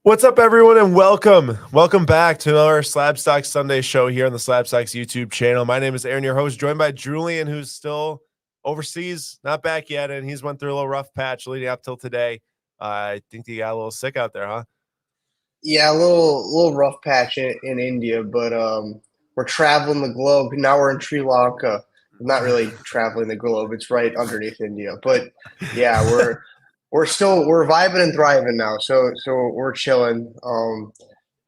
What's up, everyone, and welcome back to another Slabstox Sunday show here on the Slabstox YouTube channel. My name is Aaron, your host, joined by Julian, who's still overseas, not back yet, and he's went through a little rough patch leading up till today. I think he got a little sick out there, huh? Yeah, a little rough patch in India, but we're traveling the globe. Now we're in Sri Lanka. Not really traveling the globe; it's right underneath India. But yeah, we're vibing and thriving now. So we're chilling.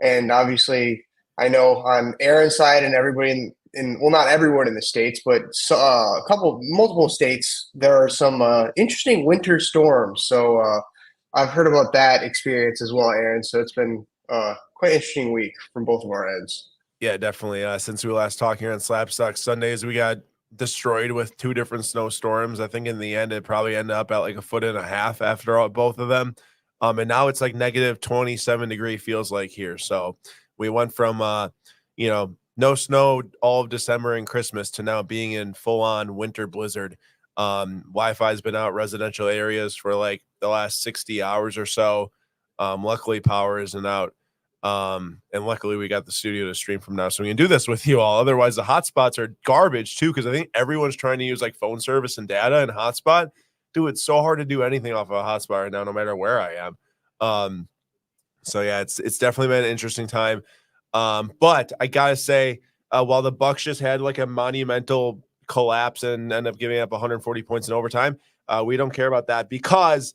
And obviously, I know on Aaron's side and everybody in well, not everyone in the states, but multiple states, there are some interesting winter storms. So I've heard about that experience as well, Aaron. So it's been quite interesting week from both of our ends. Yeah, definitely. Since we last talked here on Slabstox Sundays, we got destroyed with two different snowstorms. I think in the end, it probably ended up at like 1.5 feet after both of them. And now it's like negative 27 degree feels like here. So we went from, no snow all of December and Christmas to now being in full on winter blizzard. Wi-Fi has been out residential areas for like the last 60 hours or so. Luckily, power isn't out. And luckily we got the studio to stream from now, so we can do this with you all. Otherwise, the hotspots are garbage too, because I think everyone's trying to use like phone service and data and hotspot. Dude, it's so hard to do anything off of a hotspot right now, no matter where I am. So yeah, it's definitely been an interesting time. But I gotta say, while the Bucks just had like a monumental collapse and end up giving up 140 points in overtime, we don't care about that because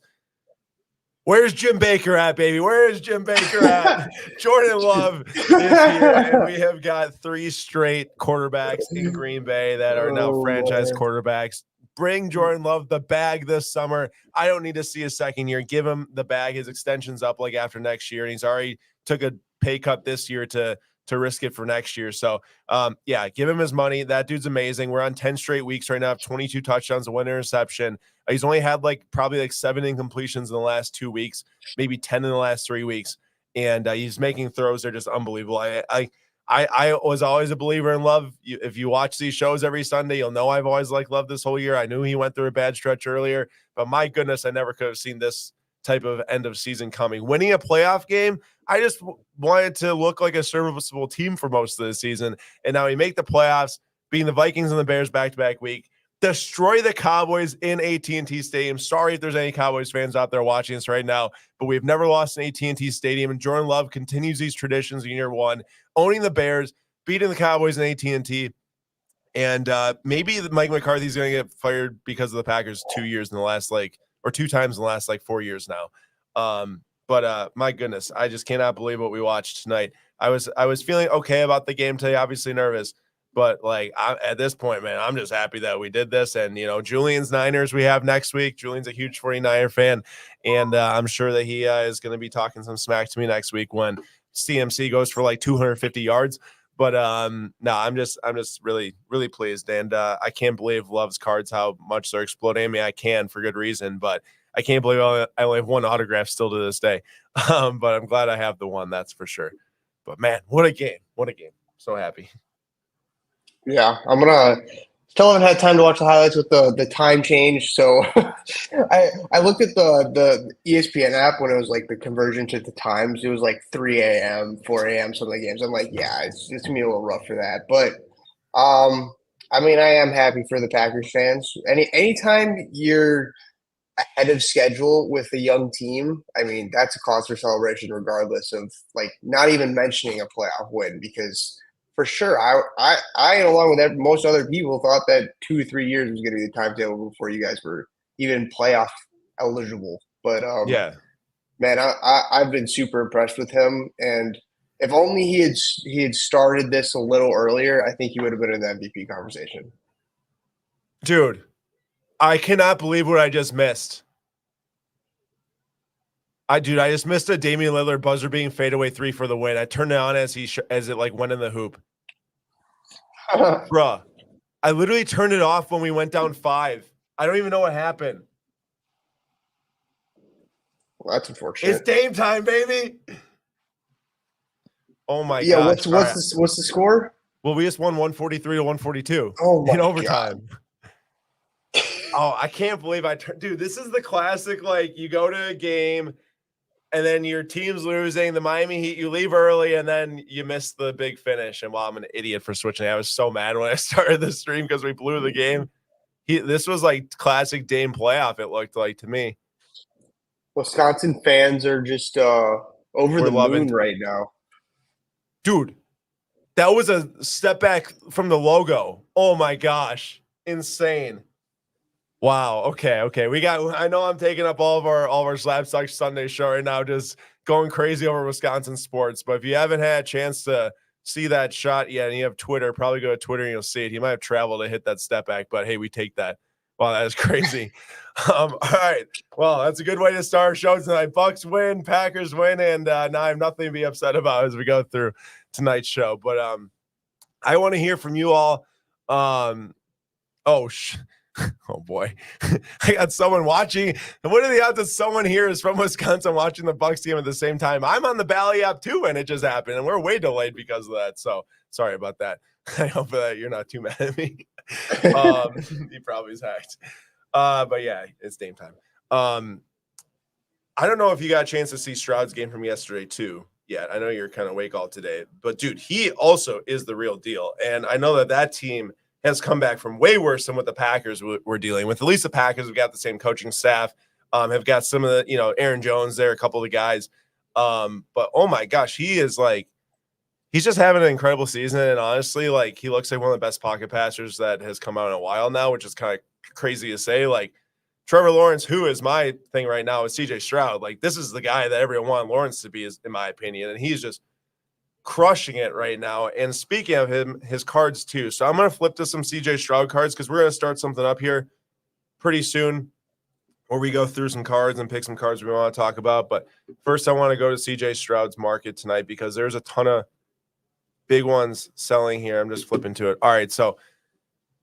where's Jim Baker at, baby? Where is Jim Baker at? Jordan Love is here, and we have got 3 straight quarterbacks in Green Bay that are now franchise quarterbacks. Bring Jordan Love the bag this summer. I don't need to see a second year. Give him the bag. His extension's up like after next year, and he's already took a pay cut this year to risk it for next year. So, yeah, give him his money. That dude's amazing. We're on 10 straight weeks right now, 22 touchdowns, 1 interception. He's only had probably 7 incompletions in the last 2 weeks, maybe 10 in the last 3 weeks, and he's making throws that are just unbelievable. I was always a believer in Love. If you watch these shows every Sunday, you'll know I've always liked Love this whole year. I knew he went through a bad stretch earlier, but my goodness, I never could have seen this type of end of season coming. Winning a playoff game, I just wanted to look like a serviceable team for most of the season, and now we make the playoffs, beating the Vikings and the Bears back-to-back week. Destroy the Cowboys in AT&T Stadium. Sorry if there's any Cowboys fans out there watching this right now, but we've never lost in AT&T Stadium, and Jordan Love continues these traditions in year 1, owning the Bears, beating the Cowboys in AT&T, and maybe Mike McCarthy's going to get fired because of the Packers 2 years in the last or 2 times in the last 4 years now. But my goodness, I just cannot believe what we watched tonight. I was feeling okay about the game today, obviously nervous. But at this point, man, I'm just happy that we did this. And, Julian's Niners we have next week. Julian's a huge 49er fan. And I'm sure that he is going to be talking some smack to me next week when CMC goes for 250 yards. But no, I'm just really, really pleased. And I can't believe Love's cards, how much they're exploding. I mean, I can for good reason, but I can't believe I only have 1 autograph still to this day. But I'm glad I have the one, that's for sure. But man, what a game. What a game. So happy. Yeah, I'm gonna still haven't had time to watch the highlights with the time change. So I looked at the ESPN app when it was the conversion to the times. It was 3 a.m., 4 a.m. some of the games. I'm like, yeah, it's gonna be a little rough for that. But I mean, I am happy for the Packers fans. Anytime you're ahead of schedule with a young team, I mean, that's a cause for celebration, regardless of not even mentioning a playoff win, because for sure, I along with most other people, thought that 2 or 3 years was going to be the timetable before you guys were even playoff eligible. But Yeah. man, I've been super impressed with him, and if only he had started this a little earlier, I think he would have been in the MVP conversation. Dude, I cannot believe what I just missed. I just missed a Damian Lillard buzzer being fadeaway 3 for the win. I turned it on as it went in the hoop. Bruh, I literally turned it off when we went down 5. I don't even know what happened. Well, that's unfortunate. It's Dame time, baby. Oh my god! Yeah, what's the score? Well, we just won 143-142 in overtime. Oh, I can't believe dude, this is the classic, you go to a game, and then your team's losing. The Miami Heat, you leave early, and then you miss the big finish. And I'm an idiot for switching. I was so mad when I started the stream because we blew the game. This was like classic Dame playoff, it looked like to me. Wisconsin fans are just over the moon right now. Dude, that was a step back from the logo. Oh my gosh. Insane. Wow. Okay. I know I'm taking up all of our Slapstock Sunday show right now, just going crazy over Wisconsin sports. But if you haven't had a chance to see that shot yet and you have Twitter, probably go to Twitter and you'll see it. He might have traveled to hit that step back, but hey, we take that. Wow, that is crazy. All right. Well, that's a good way to start our show tonight. Bucks win, Packers win, and now I have nothing to be upset about as we go through tonight's show. But I want to hear from you all. Oh boy, I got someone watching. And what are the odds that someone here is from Wisconsin watching the Bucks game at the same time? I'm on the Bally app too, and it just happened, and we're way delayed because of that. So sorry about that. I hope that you're not too mad at me. He probably is hacked. But yeah, it's Dame time. I don't know if you got a chance to see Stroud's game from yesterday too. Yeah, I know you're kind of awake all today, but dude, he also is the real deal. And I know that team has come back from way worse than what the Packers were dealing with. At least the Packers have got the same coaching staff, have got some of the, Aaron Jones there, a couple of the guys. But oh my gosh, he's just having an incredible season. And honestly, like he looks like one of the best pocket passers that has come out in a while now, which is kind of crazy to say. Like Trevor Lawrence, who is my thing right now, is CJ Stroud. Like this is the guy that everyone wanted Lawrence to be, in my opinion. And he's just crushing it right now. And speaking of him, his cards too. So I'm going to flip to some CJ Stroud cards because we're going to start something up here pretty soon where we go through some cards and pick some cards we want to talk about. But first I want to go to CJ Stroud's market tonight because there's a ton of big ones selling here. I'm just flipping to it. All right. So,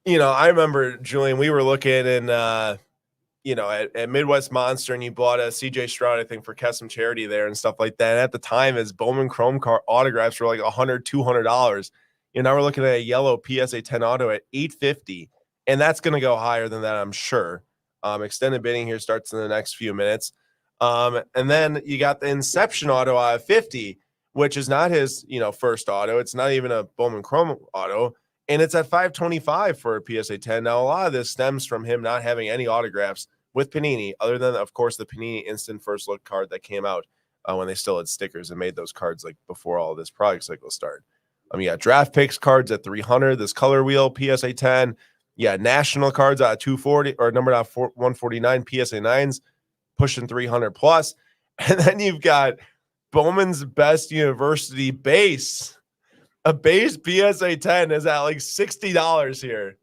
I remember, Julian, we were looking and, at Midwest Monster, and you bought a CJ Stroud, I think, for Kesem Charity there and stuff like that. And at the time, his Bowman Chrome card autographs were like $100, $200. Now we're looking at a yellow PSA 10 auto at $850, and that's going to go higher than that, I'm sure. Extended bidding here starts in the next few minutes. And then you got the Inception auto out of 50, which is not his, first auto. It's not even a Bowman Chrome auto. And it's at $525 for a PSA 10. Now, a lot of this stems from him not having any autographs with Panini, other than, of course, the Panini Instant First Look card that came out when they still had stickers and made those cards like before all of this product cycle started. You got draft picks cards at $300, this color wheel, PSA 10. Yeah, national cards at $240 or numbered out 149, PSA 9s, pushing $300 plus. And then you've got Bowman's Best University base. A base PSA 10 is at like $60 here.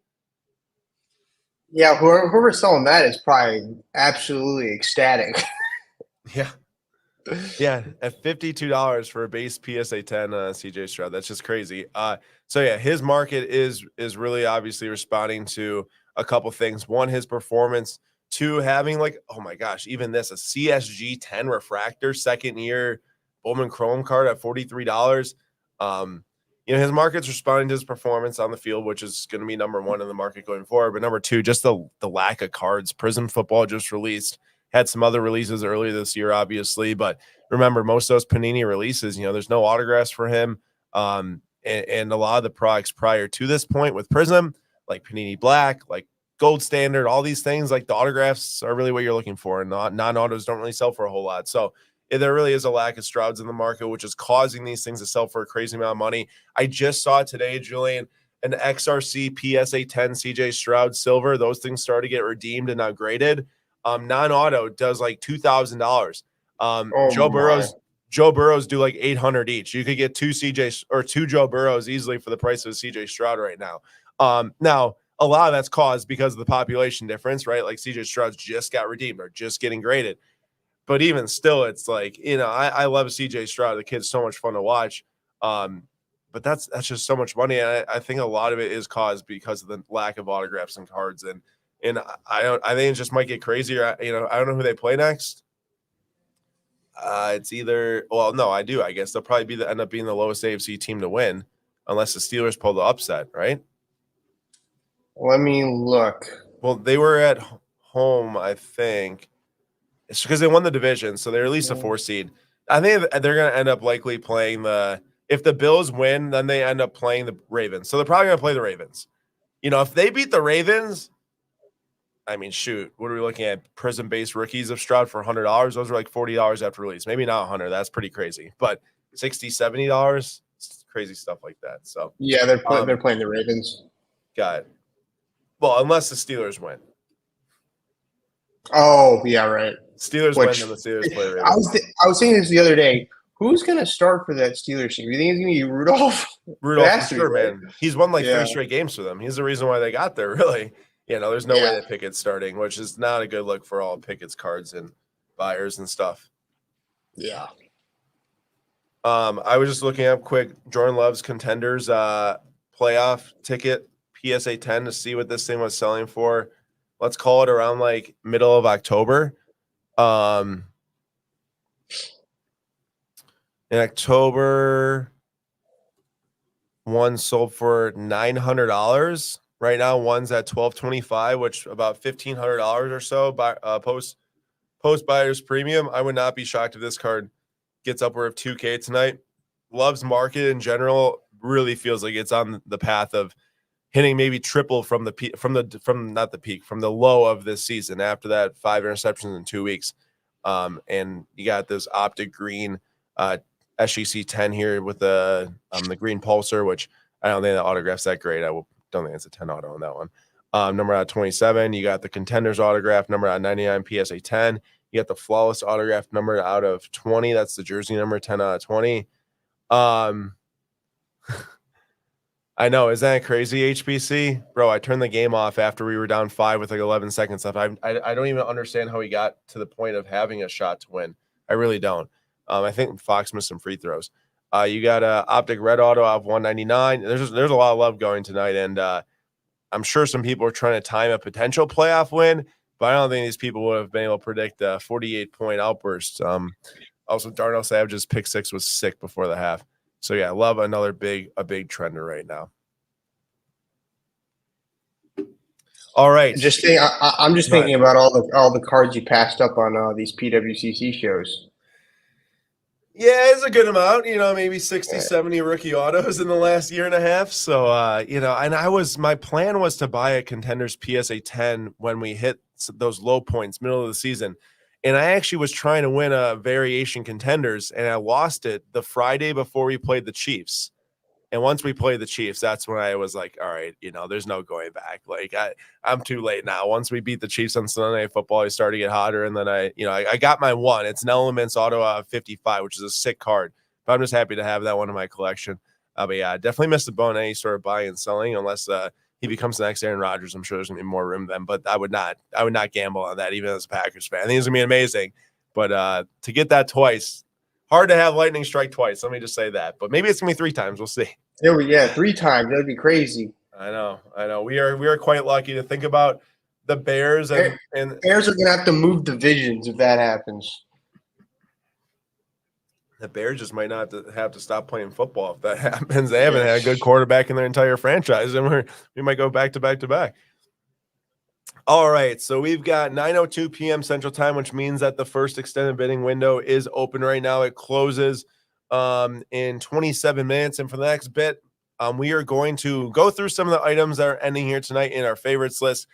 Yeah, whoever's selling that is probably absolutely ecstatic. Yeah. Yeah, at $52 for a base PSA 10 CJ Stroud. That's just crazy. So yeah, his market is really obviously responding to a couple things. One, his performance. Two, having like, oh my gosh, even this, a CSG 10 refractor, second year Bowman Chrome card at $43. His market's responding to his performance on the field, which is going to be number one in the market going forward. But number two, just the lack of cards. Prism Football just released, had some other releases earlier this year, obviously. But remember, most of those Panini releases, there's no autographs for him. And a lot of the products prior to this point with Prism, like Panini Black, like Gold Standard, all these things, like the autographs are really what you're looking for. And non-autos don't really sell for a whole lot. So there really is a lack of Strouds in the market, which is causing these things to sell for a crazy amount of money. I just saw today, Julian, an XRC PSA 10 CJ Stroud silver. Those things started to get redeemed and not graded. Non-auto does like $2,000. Joe Burrows do like $800 each. You could get two Joe Burrows easily for the price of a CJ Stroud right now. Now, a lot of that's caused because of the population difference, right? Like CJ Stroud's just got redeemed or just getting graded. But even still, it's like, I love CJ Stroud. The kid's so much fun to watch. But that's just so much money. And I think a lot of it is caused because of the lack of autographs and cards. And I think it just might get crazier. I don't know who they play next. It's either, well, no, I do. I guess they'll probably end up being the lowest AFC team to win unless the Steelers pull the upset, right? Let me look. Well, they were at home, I think. It's because they won the division, so they're at least a 4 seed. I think they're going to end up likely playing if the Bills win, then they end up playing the Ravens. So they're probably going to play the Ravens. If they beat the Ravens, I mean, shoot, what are we looking at? Prison-based rookies of Stroud for $100. Those are like $40 after release. Maybe not 100. That's pretty crazy. But $60, $70, crazy stuff like that. So yeah, they're playing the Ravens. Got it. Well, unless the Steelers win. Oh, yeah, right. Steelers win, and the Steelers play Ravens. I was saying this the other day. Who's going to start for that Steelers team? You think it's going to be Rudolph? Rudolph, for sure, man. He's won like 3 straight games for them. He's the reason why they got there, really. There's no way that Pickett's starting, which is not a good look for all Pickett's cards and buyers and stuff. Yeah. I was just looking up quick Jordan Love's Contenders playoff ticket, PSA 10, to see what this thing was selling for. Let's call it around like middle of October. In October, one sold for $900. Right now, one's at $1,225, which about $1,500 or so by post buyer's premium. I would not be shocked if this card gets upward of $2K tonight. Love's market in general really feels like it's on the path of hitting maybe triple from the peak, from the low of this season. After that, 5 interceptions in 2 weeks, and you got this optic green SEC 10 here with the green pulsar, which I don't think the autograph's that great. Don't think it's a 10 auto on that one. Number out of 27. You got the Contenders autograph, number out of 99, PSA 10. You got the Flawless autograph, number out of 20. That's the jersey number, 10 out of 20. I know. Isn't that crazy, HBC? Bro, I turned the game off after we were down 5 with like 11 seconds left. I don't even understand how he got to the point of having a shot to win. I really don't. I think Fox missed some free throws. You got a optic red auto out of 199. There's a lot of love going tonight, and I'm sure some people are trying to time a potential playoff win, but I don't think these people would have been able to predict a 48-point outburst. Also, Darnell Savage's pick 6 was sick before the half. So yeah, love a big trender right now. All right, I'm just thinking about all the cards you passed up on these PWCC shows. Yeah, it's a good amount, maybe 60, 70 rookie autos in the last year and a half. So, and my plan was to buy a Contenders PSA 10 when we hit those low points, middle of the season. And I actually was trying to win a variation Contenders, and I lost it the Friday before we played the Chiefs. And once we played the Chiefs, that's when I was like, all right, there's no going back. Like I'm too late now. Once we beat the Chiefs on Sunday Night Football, I started to get hotter. And then I got my one. It's an Elements auto out of 55, which is a sick card. But I'm just happy to have that one in my collection. But yeah, I definitely missed the boat on any sort of buying and selling unless he becomes the next Aaron Rodgers. I'm sure there's gonna be more room then. But I would not gamble on that, even as a Packers fan. I think it's gonna be amazing. But to get that twice, hard to have lightning strike twice. Let me just say that. But maybe it's gonna be 3 times. We'll see. Yeah, 3 times. That'd be crazy. I know. We are quite lucky to think about the Bears and Bears are gonna have to move divisions if that happens. The Bears just might not have to stop playing football if that happens. They haven't had a good quarterback in their entire franchise, and we might go back to back to back. All right, so we've got 9:02 p.m. Central Time, which means that the first extended bidding window is open right now. It closes in 27 minutes, and for the next bit, we are going to go through some of the items that are ending here tonight in our favorites list,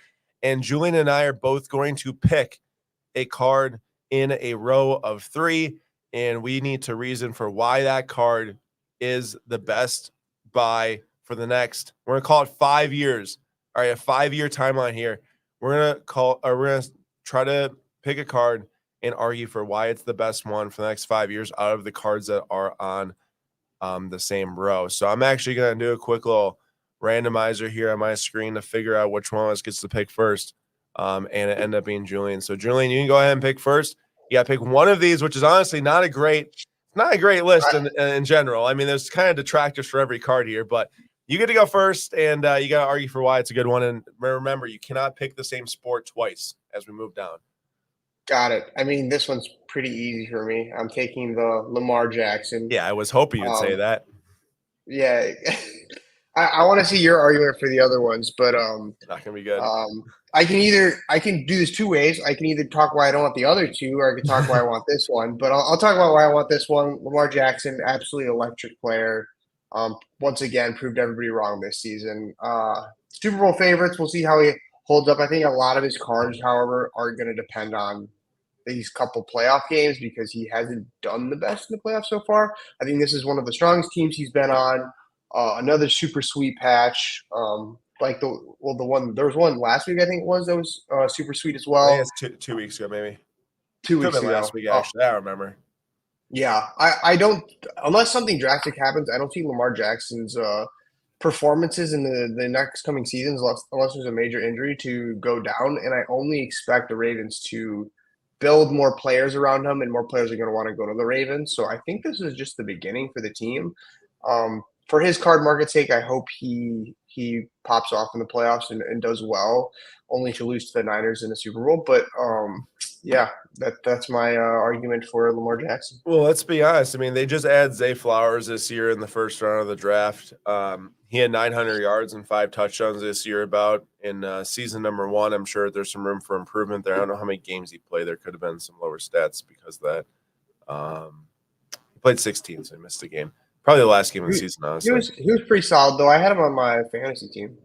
and Julian and I are both going to pick a card in a row of 3, and we need to reason for why that card is the best buy for the next, we're going to call it 5 years. All right, a 5-year timeline here. We're going to try to pick a card and argue for why it's the best one for the next 5 years out of the cards that are on the same row. So I'm actually going to do a quick little randomizer here on my screen to figure out which one of us gets to pick first. And it ended up being Julian. So Julian, you can go ahead and pick first. You got to pick one of these, which is honestly not a great list in general. I mean, there's kind of detractors for every card here, but you get to go first, and you got to argue for why it's a good one. And remember, you cannot pick the same sport twice as we move down. Got it. I mean, this one's pretty easy for me. I'm taking the Lamar Jackson. Yeah, I was hoping you'd say that. Yeah. I want to see your argument for the other ones, but not gonna be good. I can do this two ways. I can either talk why I don't want the other two, or I can talk why I want this one. But I'll talk about why I want this one. Lamar Jackson, absolutely electric player. Once again, proved everybody wrong this season. Super Bowl favorites. We'll see how he holds up. I think a lot of his cards, however, are going to depend on these couple playoff games because he hasn't done the best in the playoffs so far. I think this is one of the strongest teams he's been on. Another super sweet patch. Like the one there was one last week I think it was that was super sweet as well. I think it's 2 weeks ago maybe. 2 weeks ago. Last week actually. I remember. Yeah, I don't unless something drastic happens. I don't see Lamar Jackson's performances in the next coming seasons unless there's a major injury to go down. And I only expect the Ravens to build more players around him, and more players are going to want to go to the Ravens. So I think this is just the beginning for the team. For his card market sake, I hope he pops off in the playoffs and does well, only to lose to the Niners in the Super Bowl. But yeah, that's my argument for Lamar Jackson. Well, let's be honest. I mean, they just added Zay Flowers this year in the first round of the draft. He had 900 yards and 5 touchdowns this year. About in season number 1, I'm sure there's some room for improvement there. I don't know how many games he played. There could have been some lower stats because of that. He played 16, so he missed a game. Probably the last game of the season, honestly. He was pretty solid, though. I had him on my fantasy team.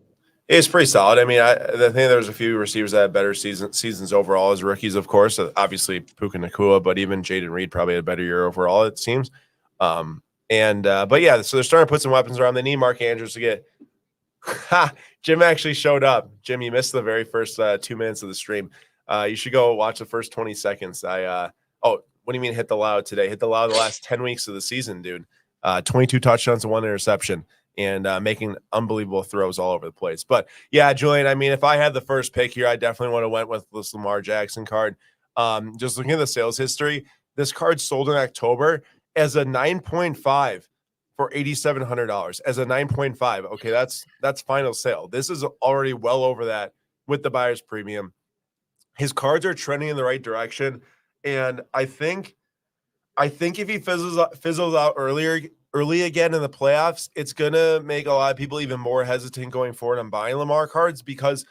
It's pretty solid. I mean, I think there's a few receivers that had better seasons overall as rookies, of course. Obviously, Puka Nacua, but even Jaden Reed probably had a better year overall, it seems. But yeah, so they're starting to put some weapons around. They need Mark Andrews to get – Jim actually showed up. Jim, you missed the very first 2 minutes of the stream. You should go watch the first 20 seconds. What do you mean hit the loud today? Hit the loud the last 10 weeks of the season, dude. 22 touchdowns and 1 interception. And making unbelievable throws all over the place. But yeah, Julian, I mean, if I had the first pick here, I definitely would have went with this Lamar Jackson card. Just looking at the sales history, this card sold in October as a 9.5 for $8,700 as a 9.5. Okay, that's final sale. This is already well over that with the buyer's premium. His cards are trending in the right direction. And I think if he fizzles out early again in the playoffs, it's going to make a lot of people even more hesitant going forward on buying Lamar cards, because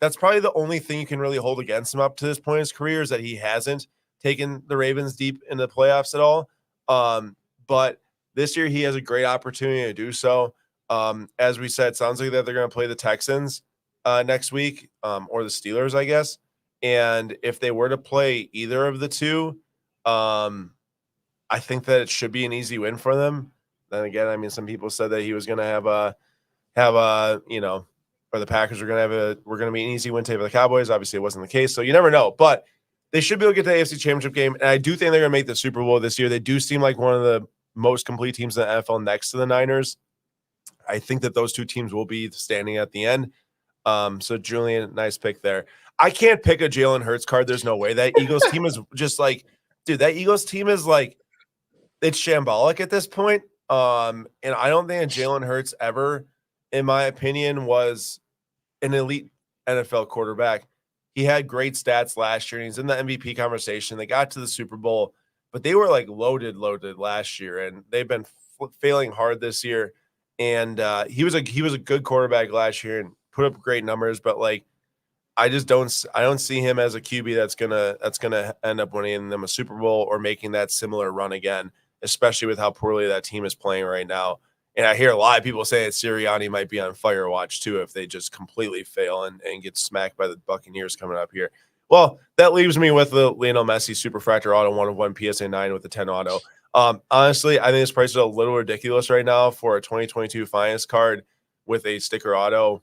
that's probably the only thing you can really hold against him up to this point in his career is that he hasn't taken the Ravens deep in the playoffs at all. But this year he has a great opportunity to do so. As we said, it sounds like that they're going to play the Texans next week, or the Steelers, I guess. And if they were to play either of the two, I think that it should be an easy win for them. Then again, I mean, some people said that he was going to have a, or the Packers were going to be an easy win today for the Cowboys. Obviously, it wasn't the case, so you never know. But they should be able to get to the AFC Championship game, and I do think they're going to make the Super Bowl this year. They do seem like one of the most complete teams in the NFL next to the Niners. I think that those two teams will be standing at the end. So Julian, nice pick there. I can't pick a Jalen Hurts card. There's no way. That Eagles team is just like, dude, that Eagles team is like, it's shambolic at this point. And I don't think Jalen Hurts ever, in my opinion, was an elite NFL quarterback. He had great stats last year, and he's in the MVP conversation. They got to the Super Bowl, but they were like loaded last year, and they've been failing hard this year. And he was a good quarterback last year and put up great numbers, but like I don't see him as a QB that's gonna end up winning them a Super Bowl or making that similar run again, especially with how poorly that team is playing right now. And I hear a lot of people saying that Sirianni might be on fire watch too if they just completely fail and get smacked by the Buccaneers coming up here. Well, that leaves me with the Lionel Messi Superfractor Auto 1/1 PSA 9 with the 10 auto. Honestly, I think this price is a little ridiculous right now for a 2022 finance card with a sticker auto,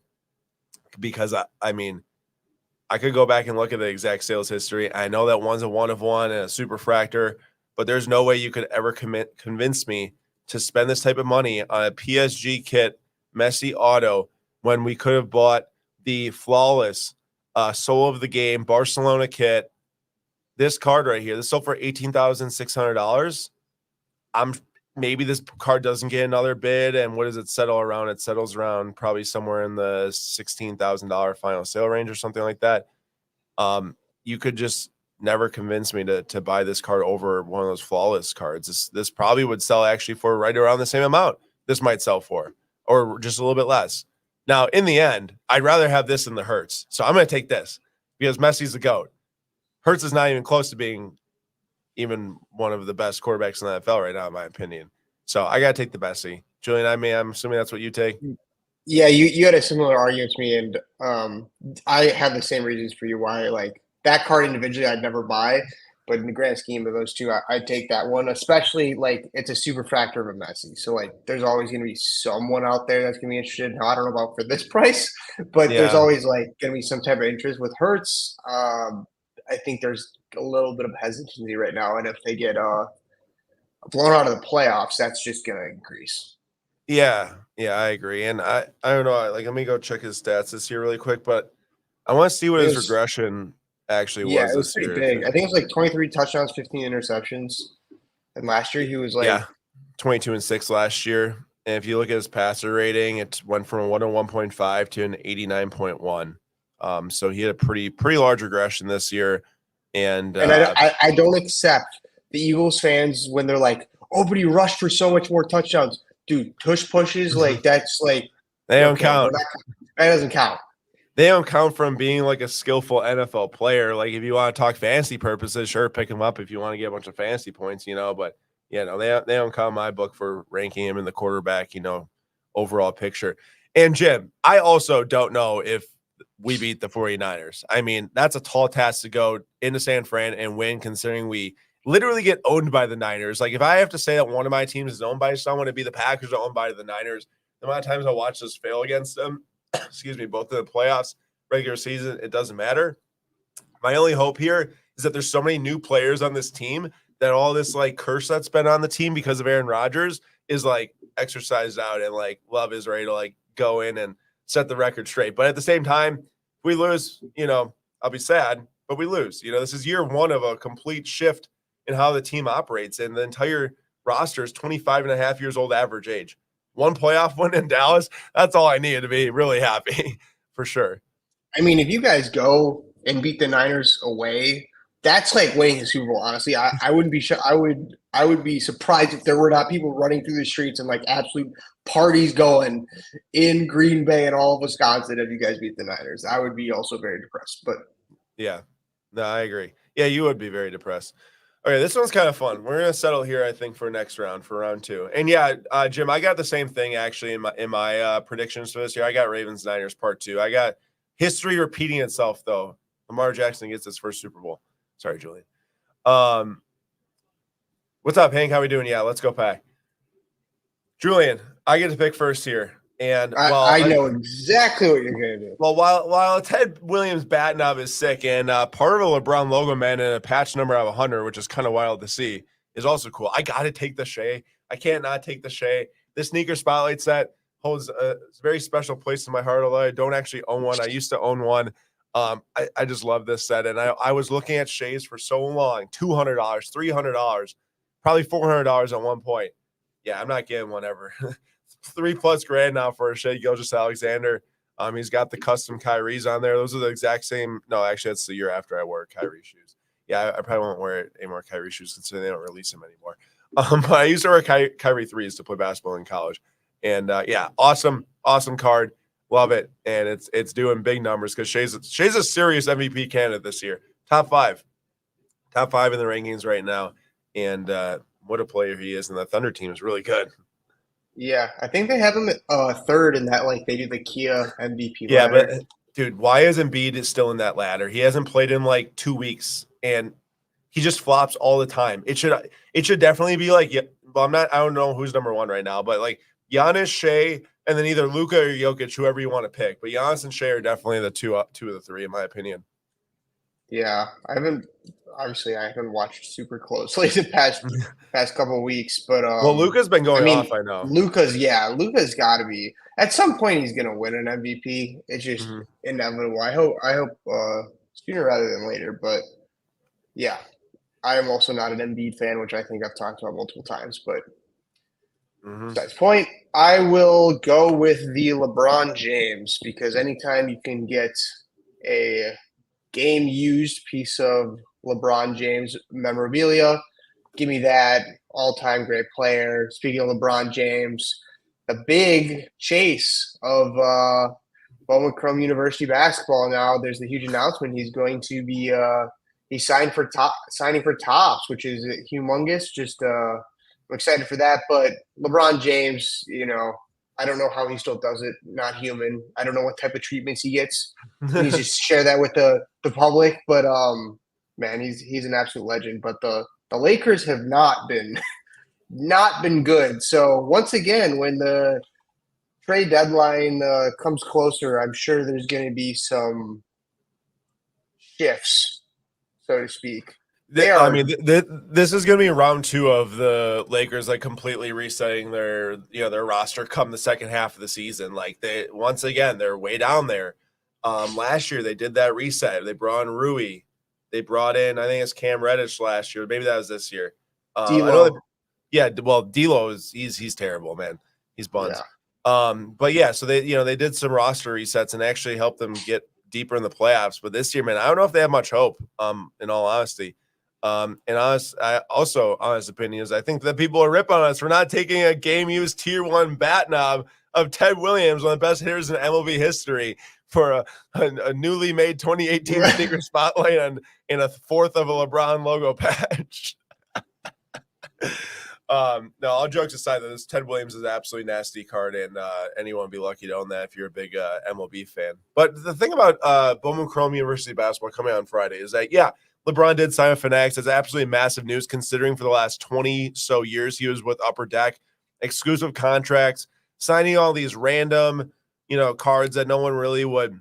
because I mean, I could go back and look at the exact sales history. I know that one's a 1/1 and a Superfractor, but there's no way you could ever convince me to spend this type of money on a PSG kit Messi auto when we could have bought the flawless soul of the game Barcelona kit. This card right here, this sold for $18,600. Maybe this card doesn't get another bid, and what does it settle around? It settles around probably somewhere in the $16,000 final sale range or something like that. You could just never convince me to buy this card over one of those flawless cards. This probably would sell actually for right around the same amount this might sell for, or just a little bit less. Now, in the end, I'd rather have this than the Hurts. So I'm going to take this because Messi's the GOAT. Hurts is not even close to being even one of the best quarterbacks in the NFL right now, in my opinion. So I got to take the Messi. Julian, I'm assuming that's what you take. Yeah, you had a similar argument to me, and I have the same reasons for you why, like, that card individually I'd never buy, but in the grand scheme of those two, I'd take that one, especially, like, it's a super factor of a Messi. So, like, there's always going to be someone out there that's going to be interested. Now, I don't know about for this price, but there's Yeah. always, like, going to be some type of interest with Hertz. I think there's a little bit of hesitancy right now, and if they get blown out of the playoffs, that's just going to increase. Yeah, I agree. And I don't know. Like, let me go check his stats this year really quick, but I want to see what his regression actually Yeah, was it was this pretty year. big. I think it was like 23 touchdowns, 15 interceptions. And last year he was like 22-6 last year. And if you look at his passer rating, it went from a 101.5 to an 89.1. So he had a pretty large regression this year. And I don't accept the Eagles fans when they're like, "Oh, but he rushed for so much more touchdowns." Dude, tush pushes, like that's like they don't count. That doesn't count. They don't count from being like a skillful NFL player. Like if you want to talk fantasy purposes, sure, pick him up if you want to get a bunch of fantasy points, but they don't count my book for ranking him in the quarterback, overall picture. And Jim, I also don't know if we beat the 49ers. I mean, that's a tall task to go into San Fran and win, considering we literally get owned by the Niners. Like if I have to say that one of my teams is owned by someone, it'd be the Packers are owned by the Niners. The amount of times I watch us fail against them, excuse me, both in the playoffs, regular season, it doesn't matter. My only hope here is that there's so many new players on this team that all this like curse that's been on the team because of Aaron Rodgers is like exercised out, and like Love is ready to like go in and set the record straight. But at the same time, if we lose, I'll be sad, but we lose. This is year one of a complete shift in how the team operates, and the entire roster is 25 and a half years old average age. One playoff win in Dallas, that's all I needed to be really happy, for sure. I mean, if you guys go and beat the Niners away, that's like winning the Super Bowl. Honestly, I wouldn't be I would be surprised if there were not people running through the streets and like absolute parties going in Green Bay and all of Wisconsin if you guys beat the Niners. I would be also very depressed. But yeah, no, I agree. Yeah, you would be very depressed. Okay, this one's kind of fun. We're gonna settle here, I think, for next round, for round two. And yeah, Jim, I got the same thing actually in my predictions for this year. I got Ravens Niners part 2. I got history repeating itself though. Lamar Jackson gets his first Super Bowl. Sorry, Julian. What's up, Hank? How we doing? Yeah, let's go Pack. Julian, I get to pick first here. And I know exactly what you're going to do. Well, while Ted Williams bat knob is sick, and part of a LeBron logo man and a patch number of 100, which is kind of wild to see, is also cool. I got to take the Shea. I can't not take the Shea. This sneaker spotlight set holds a very special place in my heart, although I don't actually own one. I used to own one. I just love this set, and I was looking at Sheas for so long, $200, $300, probably $400 at one point. Yeah, I'm not getting one ever. $3+ grand now for a Shea Gilgeous-Alexander. He's got the custom Kyrie's on there. Those are the exact same. No, actually, that's the year after I wore Kyrie shoes. Yeah, I probably won't wear any more Kyrie shoes considering they don't release them anymore. But I used to wear Kyrie 3s to play basketball in college. And yeah, awesome card. Love it. And it's doing big numbers because Shea's a serious MVP candidate this year. Top five in the rankings right now. And what a player he is. And the Thunder team is really good. Yeah, I think they have him third in that, like they do the Kia MVP ladder. Yeah, but dude, why is Embiid still in that ladder? He hasn't played in like 2 weeks, and he just flops all the time. It should definitely be like, well, I don't know who's number one right now, but like Giannis, Shea, and then either Luka or Jokic, whoever you want to pick. But Giannis and Shea are definitely the two of the three, in my opinion. Yeah, I haven't watched super closely the past couple of weeks, but well, Luka's been going off. I know Luka's got to be at some point he's going to win an MVP. It's just inevitable. I hope sooner rather than later. But yeah, I am also not an Embiid fan, which I think I've talked about multiple times. But besides point, I will go with the LeBron James because anytime you can get a game used piece of LeBron James memorabilia, give me that. All-time great player. Speaking of LeBron James, the big chase of Bowman Chrome University basketball now. There's the huge announcement he's going to be he's signing for Tops, which is humongous. Just I'm excited for that. But LeBron James, I don't know how he still does it. Not human. I don't know what type of treatments he gets. He needs to share that with the public. But man, he's an absolute legend. But the Lakers have not been good. So once again, when the trade deadline comes closer, I'm sure there's going to be some shifts, so to speak. This is going to be round 2 of the Lakers like completely resetting their roster come the second half of the season. Like once again, they're way down there. Last year they did that reset. They brought in Rui. They brought in, I think it's Cam Reddish last year. Maybe that was this year. D'Lo. D'Lo he's terrible, man. He's buns. Yeah. But yeah, so they did some roster resets and actually helped them get deeper in the playoffs. But this year, man, I don't know if they have much hope. In all honesty, honest opinion is I think that people are ripping on us for not taking a game used tier 1 bat knob of Ted Williams, one of the best hitters in MLB history, for a newly made 2018 sneaker spotlight in a 4th of a LeBron logo patch. No, all jokes aside, this Ted Williams is an absolutely nasty card, and anyone would be lucky to own that if you're a big MLB fan. But the thing about Bowman Chrome University basketball coming out on Friday is that, LeBron did sign with Fanatics. That's absolutely massive news considering for the last 20 so years he was with Upper Deck, exclusive contracts, signing all these random, cards that no one really would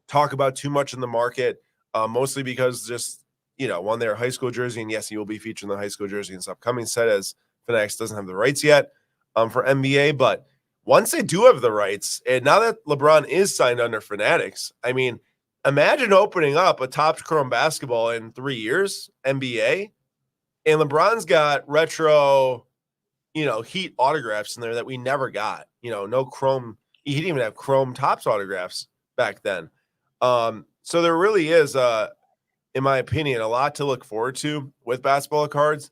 talk about too much in the market, mostly because just, one, their high school jersey, and yes, he will be featured in the high school jersey in this upcoming set as Fanatics doesn't have the rights yet for NBA. But once they do have the rights, and now that LeBron is signed under Fanatics, I mean, imagine opening up a Topps Chrome basketball in 3 years, NBA, and LeBron's got retro, Heat autographs in there that we never got. No Chrome. He didn't even have Chrome Topps autographs back then. So there really is, in my opinion, a lot to look forward to with basketball cards.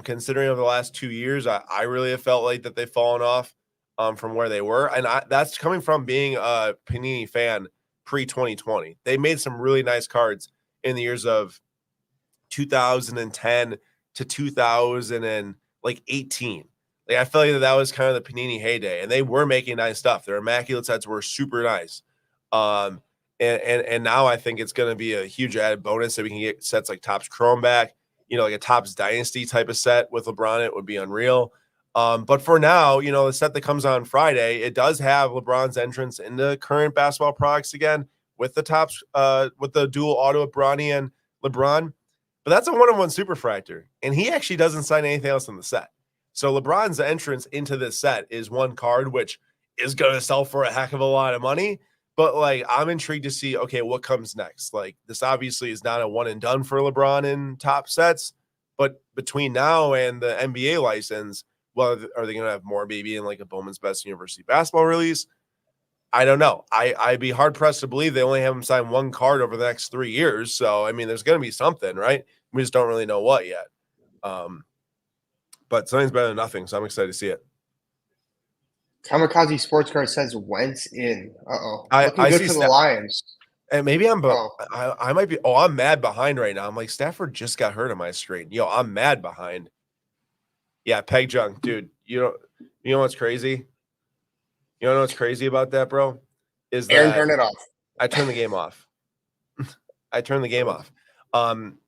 Considering over the last 2 years, I really have felt like that they've fallen off from where they were. And that's coming from being a Panini fan pre-2020. They made some really nice cards in the years of 2010 to 2018. Like I feel like that was kind of the Panini heyday, and they were making nice stuff. Their immaculate sets were super nice. And now I think it's going to be a huge added bonus that we can get sets like Topps Chrome back, like a Topps Dynasty type of set with LeBron. It would be unreal. But for now, the set that comes on Friday, it does have LeBron's entrance into current basketball products again with the Topps, with the dual auto of Bronny and LeBron. But that's a 1-on-1 superfractor, and he actually doesn't sign anything else in the set. So LeBron's entrance into this set is one card, which is going to sell for a heck of a lot of money. But I'm intrigued to see, okay, what comes next? This obviously is not a one and done for LeBron in top sets, but between now and the NBA license, are they going to have more maybe in a Bowman's Best University basketball release? I don't know. I'd be hard pressed to believe they only have him sign one card over the next 3 years. So, I mean, there's going to be something, right? We just don't really know what yet. But something's better than nothing. So I'm excited to see it. Kamikaze Sports Card says Wentz in. Uh-oh. Looking I good see for the Lions. And maybe I might be. Oh, I'm mad behind right now. I'm like, Stafford just got hurt on my screen. I'm mad behind. Yeah, Peg Junk, dude. You know what's crazy? You know what's crazy about that, bro? Is Aaron, that turn it off. I turned the game off. I turned the game off.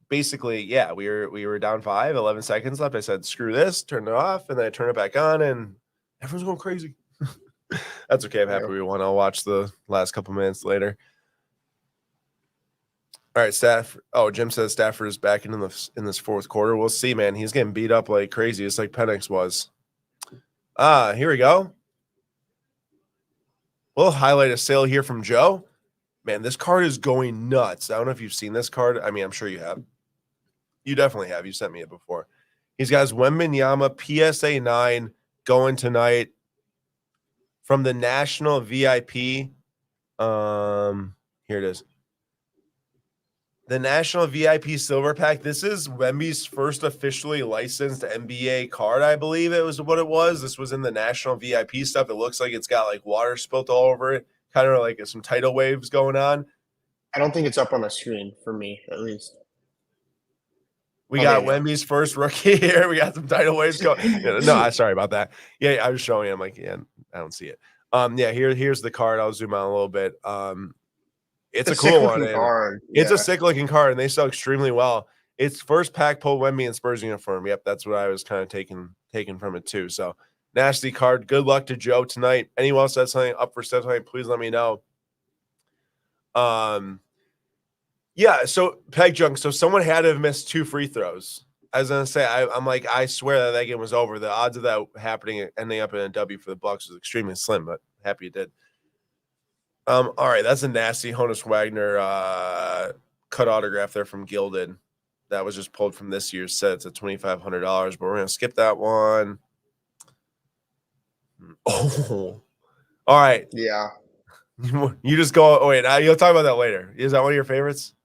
Basically, yeah, we were down 5, 11 seconds left. I said, screw this, turn it off, and then I turn it back on, and everyone's going crazy. That's okay. I'm happy we won. I'll watch the last couple minutes later. All right, Stafford. Oh, Jim says Stafford is back in this fourth quarter. We'll see, man. He's getting beat up like crazy. It's like Penix was. Here we go. We'll highlight a sale here from Joe. Man, this card is going nuts. I don't know if you've seen this card. I mean, I'm sure you have. You definitely have. You sent me it before. He's got his Wembanyama PSA 9 going tonight from the National VIP. Here it is. The National VIP Silver Pack. This is Wemby's first officially licensed NBA card, I believe it was what it was. This was in the National VIP stuff. It looks like it's got like water spilt all over it, kind of like some tidal waves going on. I don't think it's up on the screen for me, at least. We got Wemby's first rookie here. We got some tidal waves going. No, sorry about that. Yeah, I was showing you. I'm like, yeah, I don't see it. Yeah, here's the card. I'll zoom out a little bit. It's a cool one. Card. It's a sick looking card, and they sell extremely well. It's first pack pull Wemby and Spurs uniform. Yep, that's what I was kind of taking from it too. So nasty card. Good luck to Joe tonight. Anyone else that's something up for stuff tonight, please let me know. Yeah, so Peg Junk. So someone had to have missed 2 free throws. I was gonna say, I'm like, I swear that game was over. The odds of that happening, ending up in a W for the Bucks was extremely slim, but happy it did. All right, that's a nasty Honus Wagner cut autograph there from Gilded. That was just pulled from this year's set. It's at $2,500, but we're gonna skip that one. Oh, all right. Yeah. You just go. Oh wait, you'll talk about that later. Is that one of your favorites?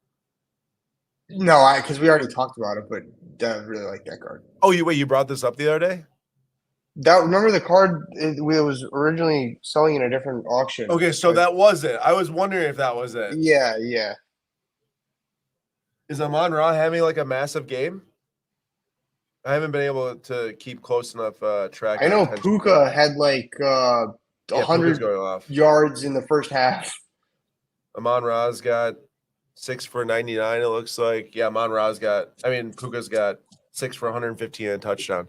No, because we already talked about it, but I really like that card. Oh, you brought this up the other day? Remember the card it was originally selling in a different auction. Okay, so that was it. I was wondering if that was it. Yeah. Is Amon-Ra having like a massive game? I haven't been able to keep close enough track. I know Puka had like 100 yards in the first half. Amon-Ra's got 6 for 99, it looks like. Yeah, Puka's got 6 for 115 and a touchdown.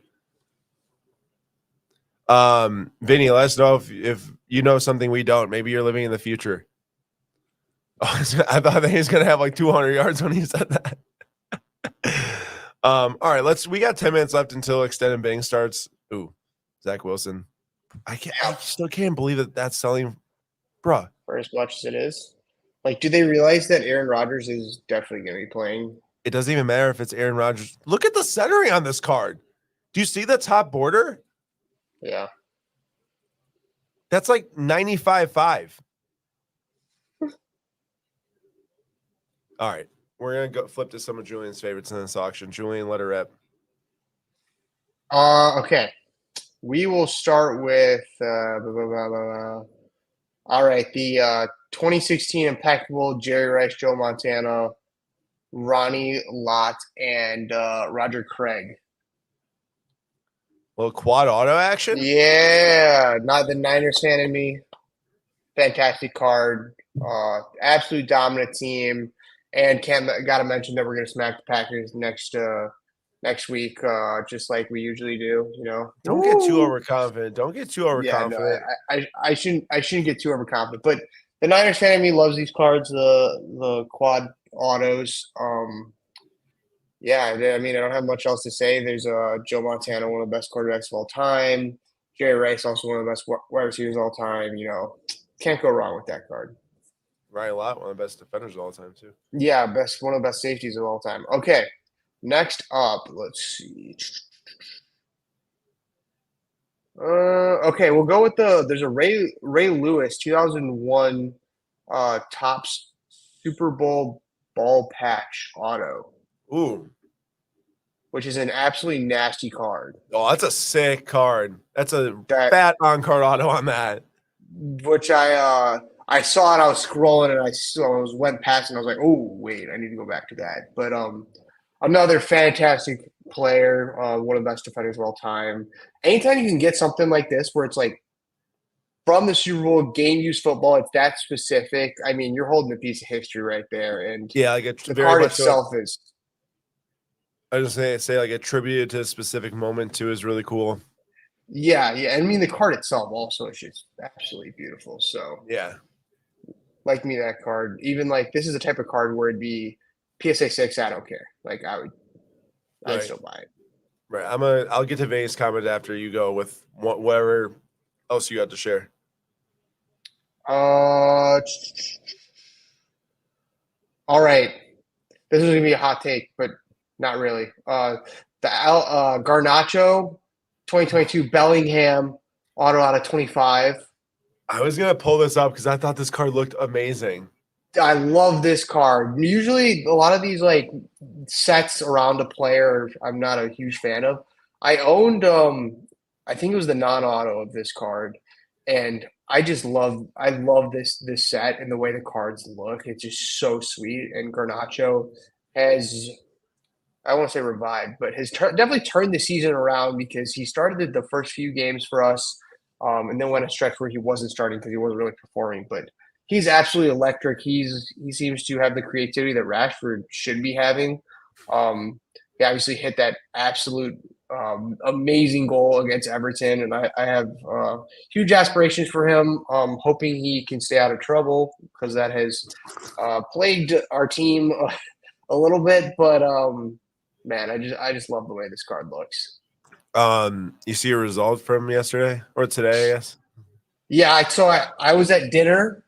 Vinny, let us know if you know something we don't. Maybe you're living in the future. Oh, I thought that he was gonna have like 200 yards when he said that. All right, we got 10 minutes left until extended bidding starts. Ooh, Zach Wilson. I still can't believe that that's selling, bruh. For as much as it is. Like, do they realize that Aaron Rodgers is definitely gonna be playing? It doesn't even matter if it's Aaron Rodgers. Look at the centering on this card. Do you see the top border? Yeah. That's like 95.5. All right. We're going to go flip to some of Julian's favorites in this auction. Julian, let her rip. Okay. We will start with all right, the 2016 impeccable Jerry Rice, Joe Montana, Ronnie Lott, and Roger Craig. Little quad auto action? Yeah, not the Niners fan in me. Fantastic card. Absolute dominant team. And got to mention that we're going to smack the Packers next week, just like we usually do. Don't get too overconfident. Yeah, no, I shouldn't get too overconfident. But the Niners fan in me loves these cards, the quad autos. Yeah, I mean, I don't have much else to say. There's Joe Montana, one of the best quarterbacks of all time. Jerry Rice, also one of the best wide receivers of all time. Can't go wrong with that card. Ryan Lott, one of the best defenders of all time, too. Yeah, one of the best safeties of all time. Okay, next up, let's see. Okay, we'll go with there's a Ray Lewis 2001 Topps Super Bowl ball patch auto. Ooh. Which is an absolutely nasty card. Oh, that's a sick card. That's a fat on-card auto on that. Which I saw it, I was scrolling, and I went past, and I was like, oh, wait, I need to go back to that. But another fantastic player, one of the best defenders of all time. Anytime you can get something like this where it's like from the Super Bowl, game-used football, it's that specific, I mean, you're holding a piece of history right there. And yeah, like the card itself is – I was just say like attributed to a specific moment too is really cool. Yeah. I mean, the card itself also is just absolutely beautiful. So yeah, like me that card. Even like this is the type of card where it'd be PSA 6. I don't care. Like I'd still buy it. Right. I'll get to Vegas comment after you go with whatever else you got to share. All right. This is gonna be a hot take, but not really. The Garnacho 2022 Bellingham auto out of 25. I was gonna pull this up because I thought this card looked amazing. I love this card. Usually, a lot of these like sets around a player, I'm not a huge fan of. I owned, I think it was the non-auto of this card, and I love this set and the way the cards look. It's just so sweet. And Garnacho has, I won't say revived, but has definitely turned the season around because he started the first few games for us, and then went a stretch where he wasn't starting because he wasn't really performing. But he's absolutely electric. He seems to have the creativity that Rashford should be having. He obviously hit that absolute amazing goal against Everton, and I have huge aspirations for him. Hoping he can stay out of trouble because that has plagued our team a little bit. But man, I just love the way this card looks. You see a result from yesterday or today, I guess? Yeah, I was at dinner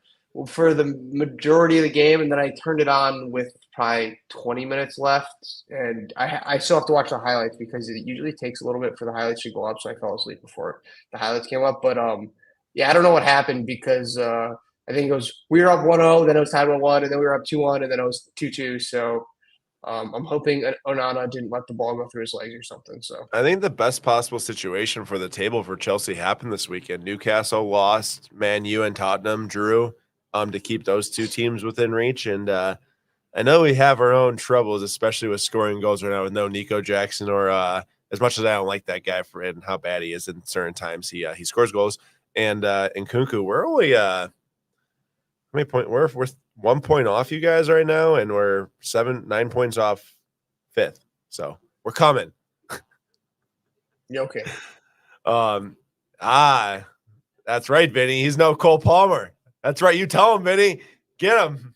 for the majority of the game, and then I turned it on with probably 20 minutes left, and I still have to watch the highlights because it usually takes a little bit for the highlights to go up, so I fell asleep before the highlights came up. But yeah, I don't know what happened because I think it was we were up 1-0, then it was tied 1-1, and then we were up 2-1, and then it was 2-2. So I'm hoping Onana didn't let the ball go through his legs or something. So I think the best possible situation for the table for Chelsea happened this weekend. Newcastle lost, Man U and Tottenham drew to keep those two teams within reach. And I know we have our own troubles, especially with scoring goals right now with no Nico Jackson or as much as I don't like that guy for it and how bad he is in certain times, he scores goals. And in Kunku, we're only how many points? We're 1 point off you guys right now, and we're 9 points off fifth. So we're coming. yeah, okay. That's right, Vinny. He's no Cole Palmer. That's right. You tell him, Vinny. Get him.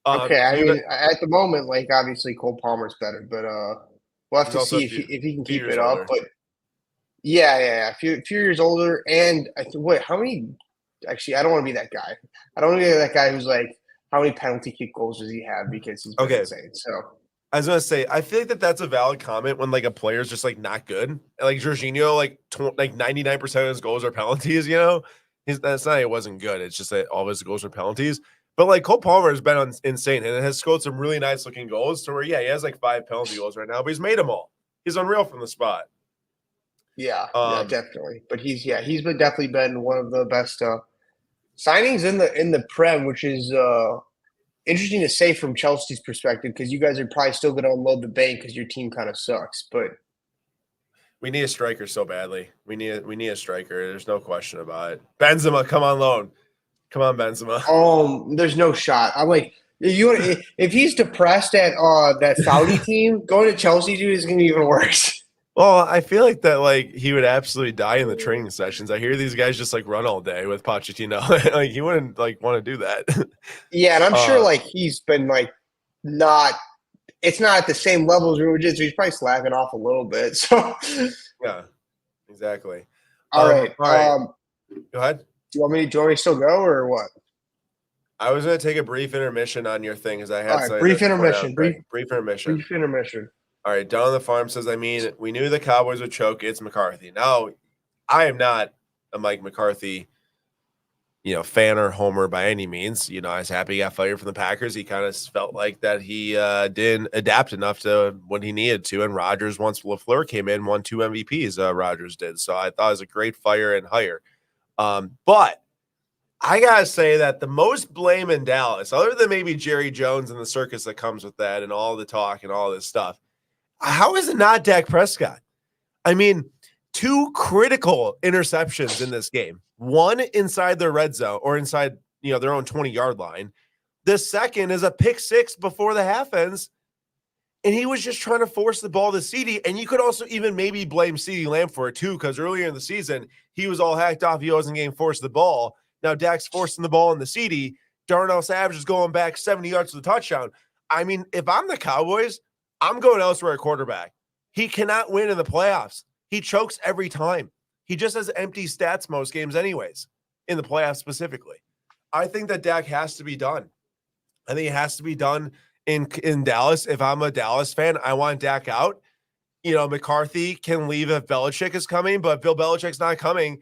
Okay, I mean, at the moment, like obviously Cole Palmer's better, but we'll have to see if he can keep it up. But yeah, a few years older, and wait, how many? Actually, I don't want to be that guy. I don't want to be that guy who's like, how many penalty kick goals does he have? Because he's been insane. So I was gonna say, I feel like that's a valid comment when like a player's just like not good. Like Jorginho, like 99% of his goals are penalties. You know, that's not it wasn't good. It's just that all of his goals are penalties. But like Cole Palmer has been insane and it has scored some really nice looking goals. To where he has like 5 penalty goals right now, but he's made them all. He's unreal from the spot. Yeah, definitely. But he's definitely been one of the best signings in the Prem, which is interesting to say from Chelsea's perspective because you guys are probably still going to unload the bank because your team kind of sucks. But we need a striker so badly. We need a striker. There's no question about it. Benzema, come on loan. Come on, Benzema. There's no shot. I'm like, if he's depressed at that Saudi team, going to Chelsea, dude, is going to be even worse. Well, I feel like that like he would absolutely die in the training sessions. I hear these guys just like run all day with Pochettino. Like he wouldn't like want to do that. Yeah, and I'm sure like he's been like it's not at the same level as we were just. So he's probably slacking off a little bit. So yeah, exactly. All right. Go ahead. Do you want me to still go or what? I was going to take a brief intermission on your thing because I had brief intermission. Brief intermission. Brief intermission. All right, Down on the Farm says, I mean, we knew the Cowboys would choke. It's McCarthy. Now, I am not a Mike McCarthy, fan or homer by any means. I was happy he got fired from the Packers. He kind of felt like that he didn't adapt enough to what he needed to. And Rodgers, once LaFleur came in, won 2 MVPs. Rodgers did. So I thought it was a great fire and hire. But I got to say that the most blame in Dallas, other than maybe Jerry Jones and the circus that comes with that and all the talk and all this stuff, how is it not Dak Prescott? I mean, 2 critical interceptions in this game. One inside their red zone or inside, their own 20-yard line. The second is a pick 6 before the half ends. And he was just trying to force the ball to CeeDee. And you could also even maybe blame CeeDee Lamb for it too, because earlier in the season, he was all hacked off. He wasn't getting forced the ball. Now Dak's forcing the ball in the CeeDee. Darnell Savage is going back 70 yards to the touchdown. I mean, if I'm the Cowboys, I'm going elsewhere at quarterback. He cannot win in the playoffs. He chokes every time. He just has empty stats most games anyways, in the playoffs specifically. I think that Dak has to be done. I think it has to be done in Dallas. If I'm a Dallas fan, I want Dak out. McCarthy can leave if Belichick is coming, but if Bill Belichick's not coming,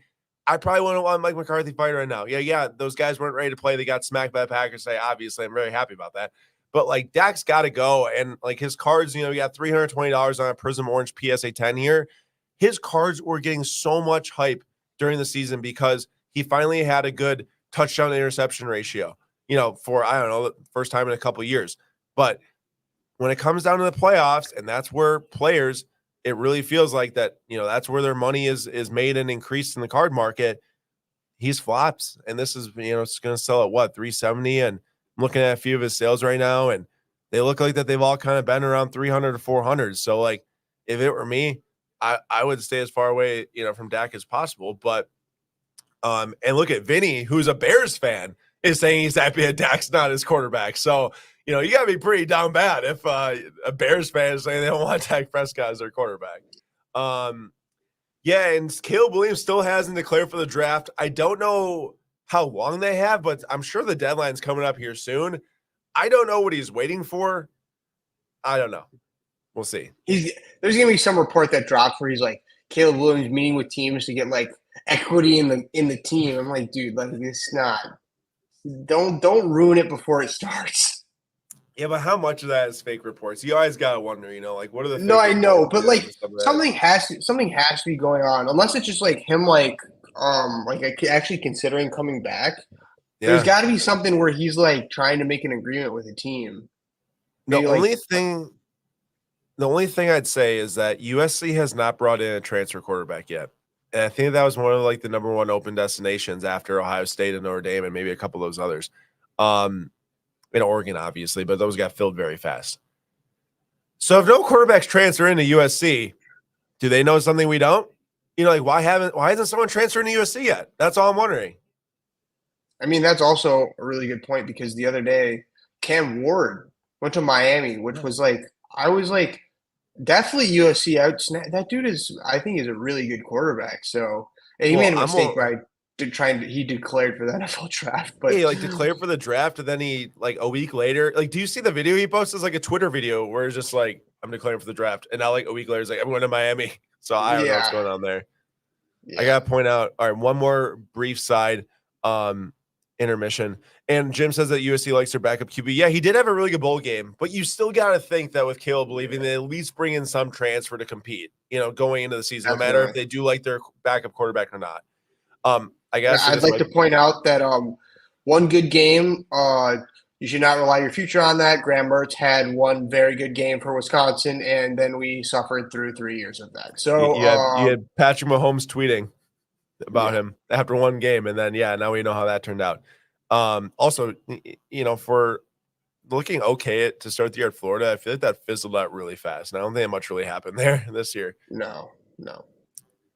I probably wouldn't want Mike McCarthy fired right now. Yeah, those guys weren't ready to play. They got smacked by the Packers. Obviously, I'm very happy about that. But like Dak's got to go, and like his cards, you got $320 on a Prism Orange PSA 10 here. His cards were getting so much hype during the season because he finally had a good touchdown to interception ratio. For I don't know, the first time in a couple of years. But when it comes down to the playoffs, and that's where players, it really feels like that. That's where their money is made and increased in the card market. He's flops, and this is it's going to sell at what, 370, and I'm looking at a few of his sales right now, and they look like that they've all kind of been around 300 to 400. So like, if it were me, I would stay as far away from Dak as possible. But and look at Vinny, who's a Bears fan, is saying he's happy that Dak's not his quarterback. So you got to be pretty down bad if a Bears fan is saying they don't want Dak Prescott as their quarterback. Yeah, and Caleb Williams still hasn't declared for the draft. I don't know how long they have, but I'm sure the deadline's coming up here soon. I don't know what he's waiting for. I don't know. We'll see. There's going to be some report that drops where he's like, Caleb Williams meeting with teams to get like equity in the team. I'm like, dude, like it's not. Don't ruin it before it starts. Yeah, but how much of that is fake reports? You always gotta wonder, like what are the? No, I know, but like something has to be going on, unless it's just like him, like actually considering coming back. Yeah. There's got to be something where he's like trying to make an agreement with a team. Maybe the only thing I'd say is that USC has not brought in a transfer quarterback yet. And I think that was one of like the number one open destinations after Ohio State and Notre Dame and maybe a couple of those others. In Oregon, obviously, but those got filled very fast. So if no quarterbacks transfer into USC, do they know something we don't? Like why hasn't someone transferred into USC yet? That's all I'm wondering. I mean, that's also a really good point because the other day, Cam Ward went to Miami, which was like, I was like, definitely USC out. That dude I think is a really good quarterback. So he made a mistake by he declared for the NFL draft. But he declared for the draft, and then he a week later, do you see the video he posts? It's like a Twitter video where it's just like, I'm declaring for the draft, and now a week later he's like, I'm going to Miami. So I don't know what's going on there. Yeah. I gotta point out, all right, one more brief side intermission. And Jim says that USC likes their backup QB. Yeah, he did have a really good bowl game, but you still got to think that with Caleb leaving, they at least bring in some transfer to compete, going into the season, no matter if they do like their backup quarterback or not. I guess I'd like to point out that one good game, you should not rely your future on that. Graham Mertz had one very good game for Wisconsin, and then we suffered through 3 years of that. So you had Patrick Mahomes tweeting about him after one game, and then now we know how that turned out. Also, for looking okay to start the year at Florida, I feel like that fizzled out really fast. And I don't think much really happened there this year. No.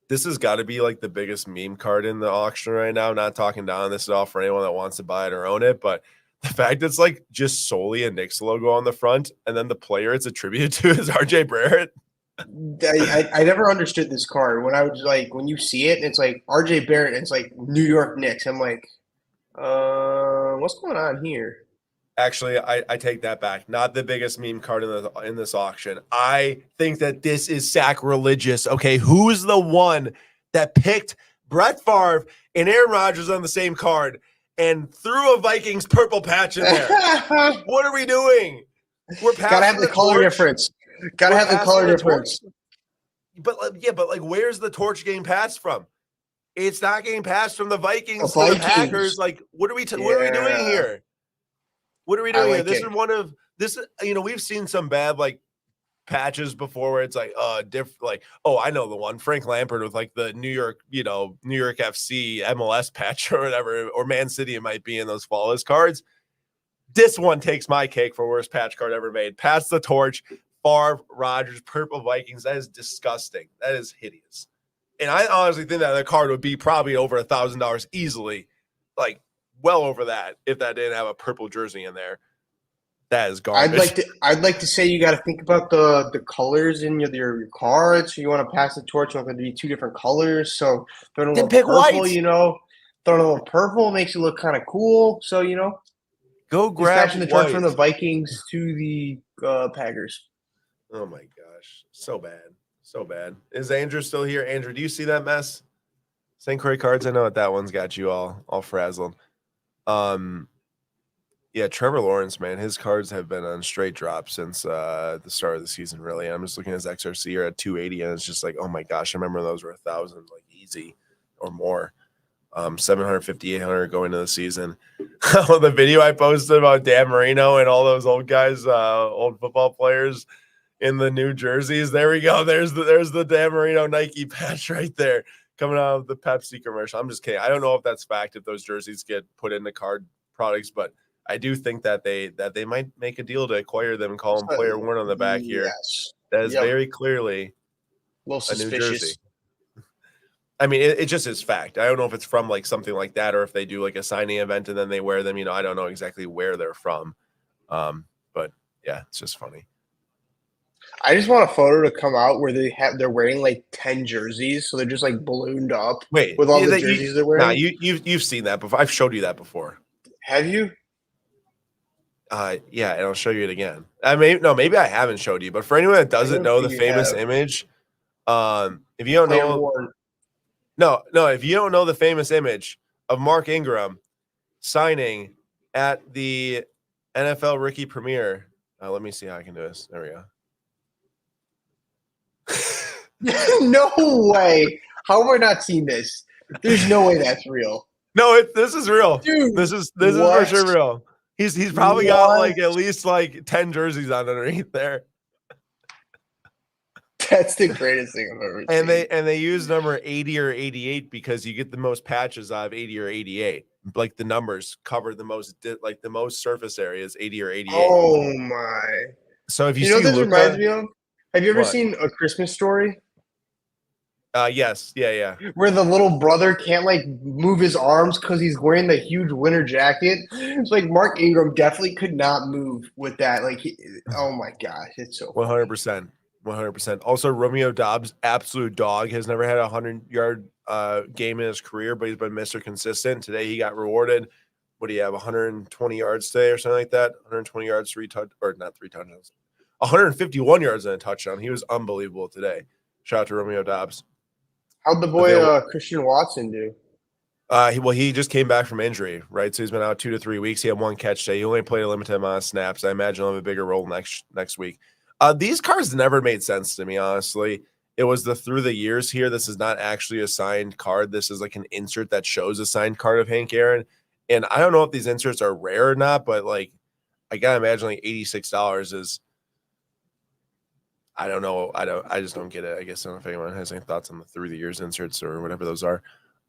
This has got to be the biggest meme card in the auction right now. I'm not talking down this at all for anyone that wants to buy it or own it, but the fact it's just solely a Knicks logo on the front, and then the player it's attributed to is RJ Barrett. I never understood this card. When I was when you see it, it's like RJ Barrett, and it's like New York Knicks. I'm like, what's going on here? Actually, I take that back. Not the biggest meme card in this auction. I think that this is sacrilegious. Okay, who's the one that picked Brett Favre and Aaron Rodgers on the same card and threw a Vikings purple patch in there? What are we doing? We're gotta have the color difference. Gotta have the color difference. But where's the torch getting passed from? It's not getting passed from the Vikings to the Packers. What are we doing here? What are we doing here? This is one of this. We've seen some bad patches before where it's different. I know the one, Frank Lampard with the New York FC MLS patch or whatever, or Man City it might be in those flawless cards. This one takes my cake for worst patch card ever made. Pass the torch, Favre, Rodgers, purple Vikings. That is disgusting. That is hideous. And I honestly think that the card would be probably over $1,000 easily, well over that if that didn't have a purple jersey in there. That is garbage. I'd like to say you got to think about the colors in your cards. So you want to pass the torch, you want them to be two different colors. So throw a little purple, white. Throw a little purple makes it look kind of cool. So go grab the torch from the Vikings to the Packers. Oh my gosh, so bad. So bad. Is Andrew still here? Andrew, do you see that mess? St. Croix cards. I know that one's got you all frazzled. Yeah, Trevor Lawrence, man, his cards have been on straight drop since the start of the season. Really, I'm just looking at his XRC here at 280, and it's just like, oh my gosh, I remember those were 1,000, like easy or more. 750, 800 going into the season. The video I posted about Dan Marino and all those old guys, old football players in the new jerseys. There we go. There's the Dan Marino Nike patch right there coming out of the Pepsi commercial. I'm just kidding. I don't know if that's fact, if those jerseys get put into card products, but I do think that they might make a deal to acquire them and call them player one on the back here. Yes. That is very clearly a little suspicious. New jersey. I mean, it just is fact. I don't know if it's from like something like that, or if they do like a signing event and then they wear them. I don't know exactly where they're from. But yeah, it's just funny. I just want a photo to come out where they're wearing like 10 jerseys, so they're just like ballooned up. Wait, with all the jerseys they're wearing. Nah, you've seen that before. I've showed you that before. Have you? Yeah, and I'll show you it again. Maybe I haven't showed you, but for anyone that doesn't know the famous image, if you don't know, if you don't know the famous image of Mark Ingram signing at the NFL rookie premiere, let me see how I can do this. There we go. No way. How have I not seen this? There's no way that's real. No, this is real. Dude, this is for sure real. He's probably got like at least like 10 jerseys on underneath there. That's the greatest thing I've ever seen. And they use number 80 or 88 because you get the most patches out of 80 or 88. Like the numbers cover the most surface areas, 80 or 88. Oh my. So if you know this reminds me of? Have you ever seen A Christmas Story? Yes. Yeah. Where the little brother can't like move his arms because he's wearing the huge winter jacket. It's like Mark Ingram definitely could not move with that. Like, oh my gosh, it's so 100%. 100%. Also, Romeo Dobbs, absolute dog, has never had a 100-yard game in his career, but he's been Mr. Consistent. Today he got rewarded. What do you have? 120 yards today or something like that? 120 yards, not 3 touchdowns. 151 yards and a touchdown. He was unbelievable today. Shout out to Romeo Dobbs. How'd the boy Christian Watson do? He just came back from injury, right? So he's been out 2 to 3 weeks. He had 1 catch today. He only played a limited amount of snaps. I imagine he'll have a bigger role next week. These cards never made sense to me, honestly. It was through the years here. This is not actually a signed card. This is like an insert that shows a signed card of Hank Aaron. And I don't know if these inserts are rare or not, but like I gotta imagine like $86 is. I don't know. I just don't get it. I guess I don't know if anyone has any thoughts on the through the years inserts or whatever those are.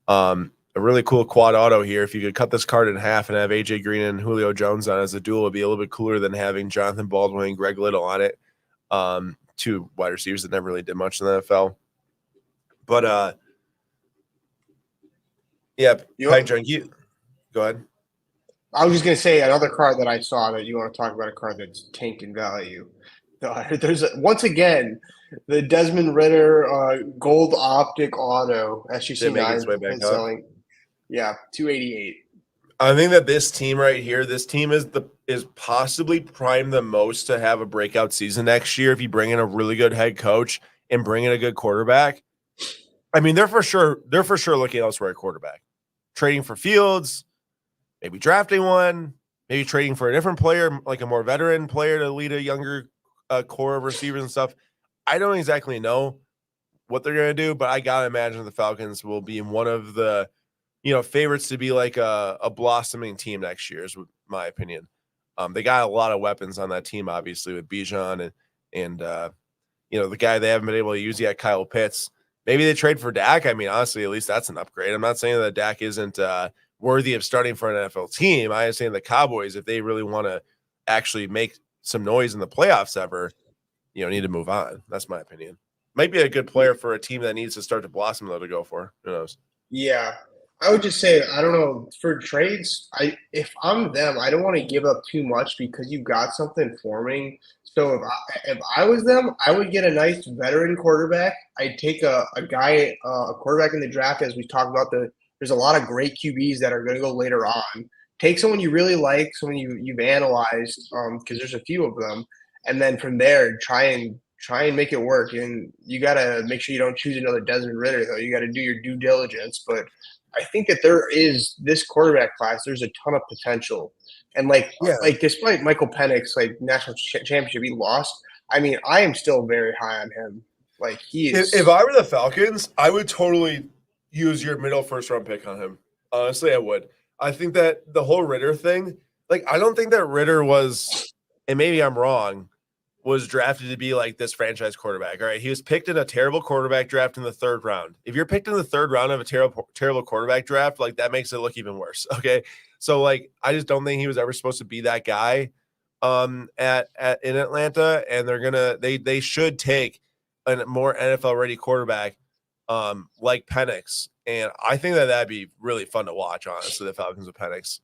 A really cool quad auto here. If you could cut this card in half and have AJ Green and Julio Jones on as a duel, would be a little bit cooler than having Jonathan Baldwin and Greg Little on it. 2 wide receivers that never really did much in the NFL. But yeah, go ahead. I was just gonna say another card that I saw that you want to talk about, a card that's tanked in value. There's once again the Desmond Ritter gold optic auto SGC9 selling. Yeah, 288. I think that this team right here, this team is possibly primed the most to have a breakout season next year if you bring in a really good head coach and bring in a good quarterback. I mean, they're for sure looking elsewhere at quarterback. Trading for Fields, maybe drafting one, maybe trading for a different player, like a more veteran player to lead a younger core of receivers and stuff. I don't exactly know what they're going to do, but I got to imagine the Falcons will be one of the favorites to be like a blossoming team next year, is my opinion. They got a lot of weapons on that team, obviously, with Bijan and the guy they haven't been able to use yet, Kyle Pitts. Maybe they trade for Dak. I mean, honestly, at least that's an upgrade. I'm not saying that Dak isn't worthy of starting for an NFL team. I am saying the Cowboys, if they really want to actually make some noise in the playoffs ever, need to move on. That's my opinion. Might be a good player for a team that needs to start to blossom, though, to go for. Who knows? Yeah. I would just say, I don't know, for trades, if I'm them, I don't want to give up too much because you've got something forming. So if I was them, I would get a nice veteran quarterback. I'd take a guy, a quarterback in the draft, as we talked about. There's a lot of great QBs that are going to go later on. Take someone you really like, someone you've analyzed, because there's a few of them, and then from there try and try and make it work. And you got to make sure you don't choose another Desmond Ridder, though. You got to do your due diligence. But I think that there is this quarterback class. There's a ton of potential. And like despite Michael Penix, like national championship, he lost. I mean, I am still very high on him. Like he is. If I were the Falcons, I would totally use your middle first round pick on him. Honestly, I would. I think that the whole Ridder thing, like, I don't think that Ridder was, and maybe I'm wrong, was drafted to be like this franchise quarterback. All right. He was picked in a terrible quarterback draft in the 3rd round. If you're picked in the 3rd round of a terrible quarterback draft, like, that makes it look even worse. Okay. So, like, I just don't think he was ever supposed to be that guy in Atlanta. And they should take a more NFL ready quarterback like Penix. And I think that that'd be really fun to watch, honestly, the Falcons with Penix.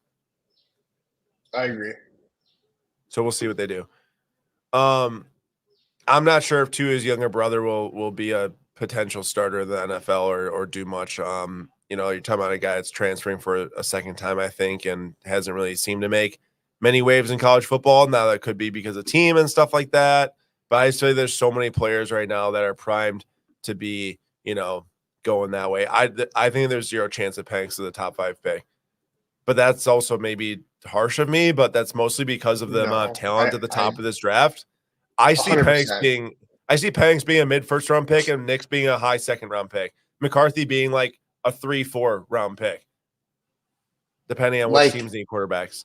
I agree. So we'll see what they do. I'm not sure if Tua's younger brother will be a potential starter in the NFL or do much. You're talking about a guy that's transferring for a second time, I think, and hasn't really seemed to make many waves in college football. Now that could be because of team and stuff like that. But I say there's so many players right now that are primed to be, going that way. I think there's zero chance of Penix to the top 5 pick. But that's also maybe harsh of me, but that's mostly because of the amount of talent at the top of this draft. I see Penix being a mid first round pick and Nix being a high second round pick. McCarthy being like a 3-4 round pick, depending on which teams need quarterbacks.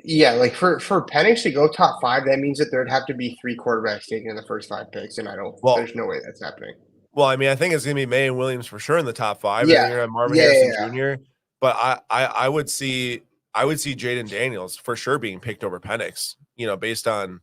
Yeah, like for Penix to go top 5, that means that there'd have to be 3 quarterbacks taken in the first 5 picks, and there's no way that's happening. Well, I mean, I think it's going to be May and Williams for sure in the top 5. Yeah. I think you're going to have Marvin Harrison Jr. But I would see Jaden Daniels for sure being picked over Penix, based on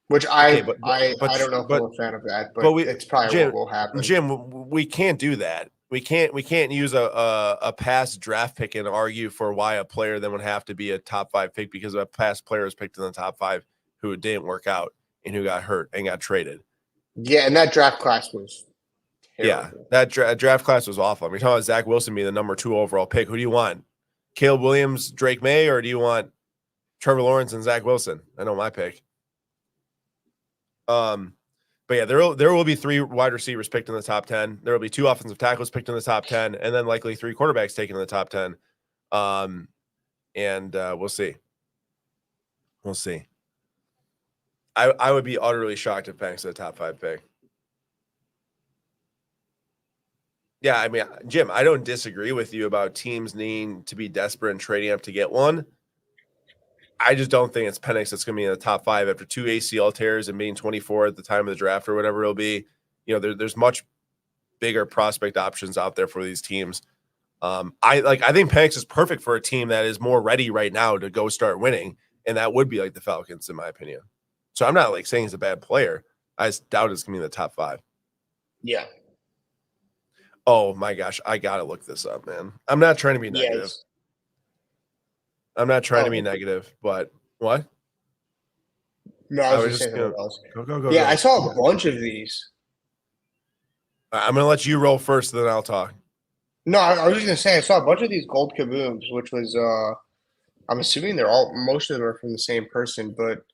which I don't know if I'm a fan of that, but it's probably what will happen. Jim, we can't do that. We can't use a past draft pick and argue for why a player then would have to be a top 5 pick because a past player was picked in the top 5 who didn't work out and who got hurt and got traded. Yeah, and that draft class was terrible. Yeah, that draft class was awful. I mean, talking about Zach Wilson being the number 2 overall pick. Who do you want? Caleb Williams, Drake May, or do you want Trevor Lawrence and Zach Wilson? I know my pick. But yeah, there will be 3 wide receivers picked in the top 10. There will be 2 offensive tackles picked in the top 10, and then likely 3 quarterbacks taken in the top 10. And we'll see. We'll see. I would be utterly shocked if Penix a top 5 pick. Yeah, I mean, Jim, I don't disagree with you about teams needing to be desperate and trading up to get one. I just don't think it's Penix that's going to be in the top 5 after 2 ACL tears and being 24 at the time of the draft or whatever it'll be. There's much bigger prospect options out there for these teams. I think Penix is perfect for a team that is more ready right now to go start winning, and that would be like the Falcons, in my opinion. So I'm not saying he's a bad player. I just doubt it's going to be in the top 5. Yeah. Oh my gosh, I gotta look this up, man. I'm not trying to be negative. Yes. I'm not trying to be negative, but what? No, I was just saying else. Go. I saw a bunch of these. I'm gonna let you roll first, then I'll talk. No, I was just gonna say I saw a bunch of these gold kabooms, which was I'm assuming most of them are from the same person, but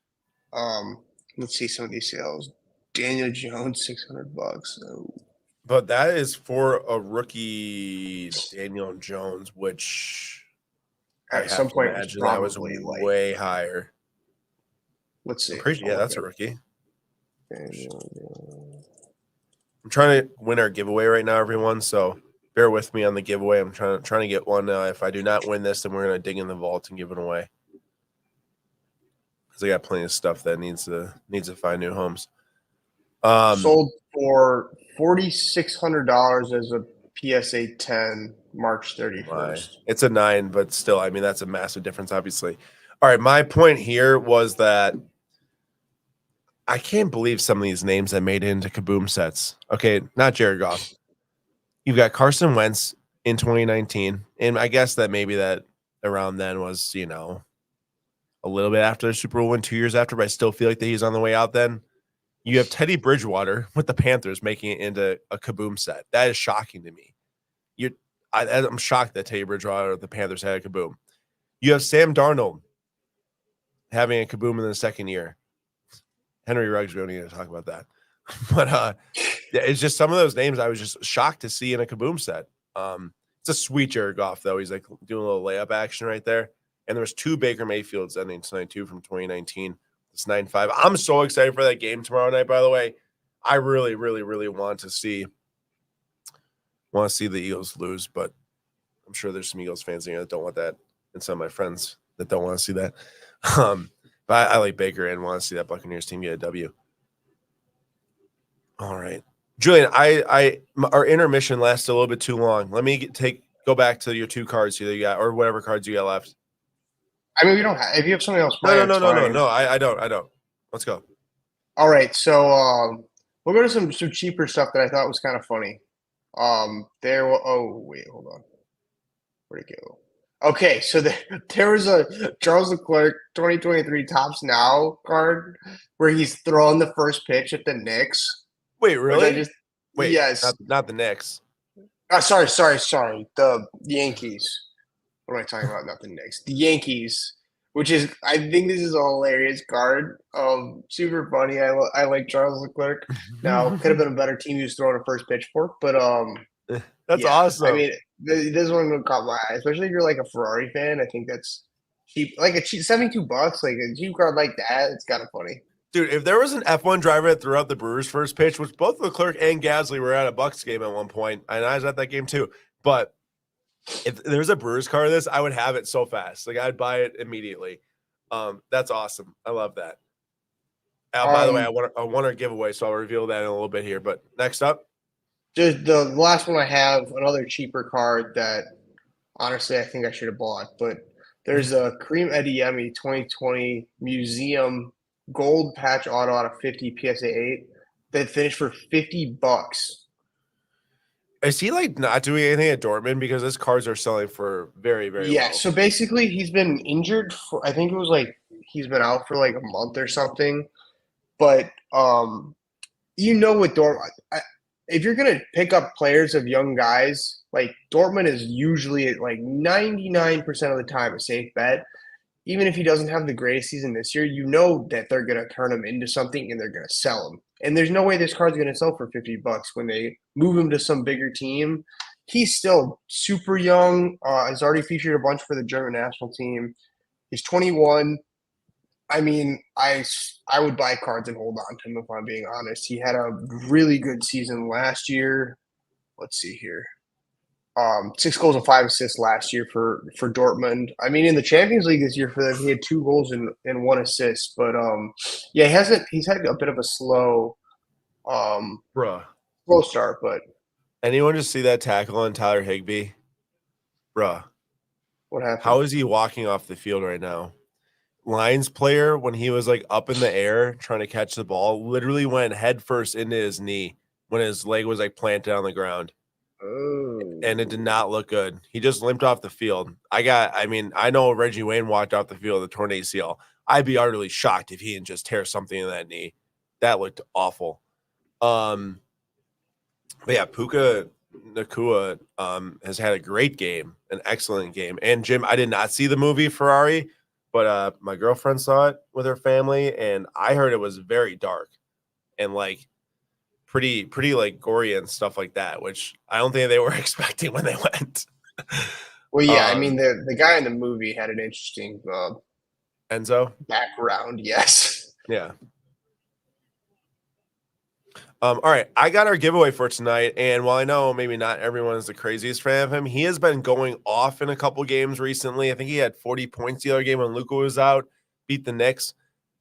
let's see some of these sales. Daniel Jones, $600. Oh. But that is for a rookie Daniel Jones, which at some point imagine that was way higher. Let's see. That's a rookie. I'm trying to win our giveaway right now, everyone. So bear with me on the giveaway. I'm trying to get one. If I do not win this, then we're gonna dig in the vault and give it away because I got plenty of stuff that needs to find new homes. Sold for $4,600 as a PSA 10 March 31st. It's a 9, but still, I mean, that's a massive difference, obviously. All right, my point here was that I can't believe some of these names that made it into Kaboom sets. Okay, not Jared Goff. You've got Carson Wentz in 2019, and I guess that maybe that around then was, a little bit after the Super Bowl win, 2 years after, but I still feel like that he's on the way out then. You have Teddy Bridgewater with the Panthers making it into a Kaboom set. That is shocking to me. I'm shocked that Teddy Bridgewater with the Panthers had a Kaboom. You have Sam Darnold having a Kaboom in the second year. Henry Ruggs, we don't need to talk about that. But yeah, it's just some of those names I was just shocked to see in a Kaboom set. It's a sweet Jared Goff, though. He's like doing a little layup action right there. And there's 2 Baker Mayfields ending tonight, too, from 2019. It's 9-5. I'm so excited for that game tomorrow night, by the way. I really, really, really want to see the Eagles lose, but I'm sure there's some Eagles fans here that don't want that, and some of my friends that don't want to see that. But I like Baker and want to see that Buccaneers team get a W. All right, Julian, our intermission lasted a little bit too long. Let me go back to your 2 cards here that you got, or whatever cards you got left. I mean, we don't have. If you have something else, No. I don't. Let's go. All right, so we'll go to some cheaper stuff that I thought was kind of funny. Oh wait, hold on. Where'd it go? Okay, so there was a Charles Leclerc 2023 Tops Now card where he's throwing the first pitch at the Knicks. Wait, really? Wait, yes, not the Knicks. Sorry. The Yankees. What am I talking about? Not the Knicks. The Yankees, which is, I think this is a hilarious card. Super funny. I like Charles Leclerc. Now, could have been a better team he was throwing a first pitch for, but that's awesome. I mean, this one caught my eye, especially if you're like a Ferrari fan. I think that's cheap. Like a cheap $72, like a cheap card like that. It's kind of funny. Dude, if there was an F1 driver that threw out the Brewers' first pitch, which both Leclerc and Gasly were at a Bucks game at one point, and I was at that game too. But if there's a Brewers car of this, I would have it so fast. Like I'd buy it immediately. That's awesome. I love that. By the way, I want a giveaway, so I'll reveal that in a little bit here. But next up, just the last one I have, another cheaper card that honestly I think I should have bought, but there's a Kareem Adeyemi 2020 Museum Gold Patch Auto out of 50 PSA 8 that finished for $50. Is he like not doing anything at Dortmund because his cards are selling for very, very low? So basically he's been injured for, I think it was like he's been out for like a month or something. But with Dortmund, if you're gonna pick up players of young guys, like Dortmund is usually like 99% of the time a safe bet. Even if he doesn't have the greatest season this year, you know that they're gonna turn him into something and they're gonna sell him. And there's no way this card's gonna sell for $50 when they move him to some bigger team. He's still super young. Has already featured a bunch for the German national team. He's 21. I mean, I would buy cards and hold on to him if I'm being honest. He had a really good season last year. Let's see here. 6 goals and 5 assists last year for Dortmund. I mean, in the Champions League this year for them, he had 2 goals and 1 assist. But he's had a bit of a slow start. But anyone just see that tackle on Tyler Higbee? Bruh. What happened? How is he walking off the field right now? Lions player, when he was like up in the air trying to catch the ball, literally went head first into his knee when his leg was like planted on the ground. Oh. And it did not look good. He just limped off the field. I know Reggie Wayne walked off the field with a torn ACL. I'd be utterly shocked if he didn't just tear something in that knee. That looked awful. But yeah, Puka Nacua has had a great game, an excellent game. And Jim, I did not see the movie Ferrari, but my girlfriend saw it with her family, and I heard it was very dark and like pretty like gory and stuff like that, which I don't think they were expecting when they went. Well, yeah, I mean the guy in the movie had an interesting Enzo background. Yes. Yeah. All right, I got our giveaway for tonight, and while I know maybe not everyone is the craziest fan of him, he has been going off in a couple games recently. I think he had 40 points the other game when Luka was out, beat the Knicks.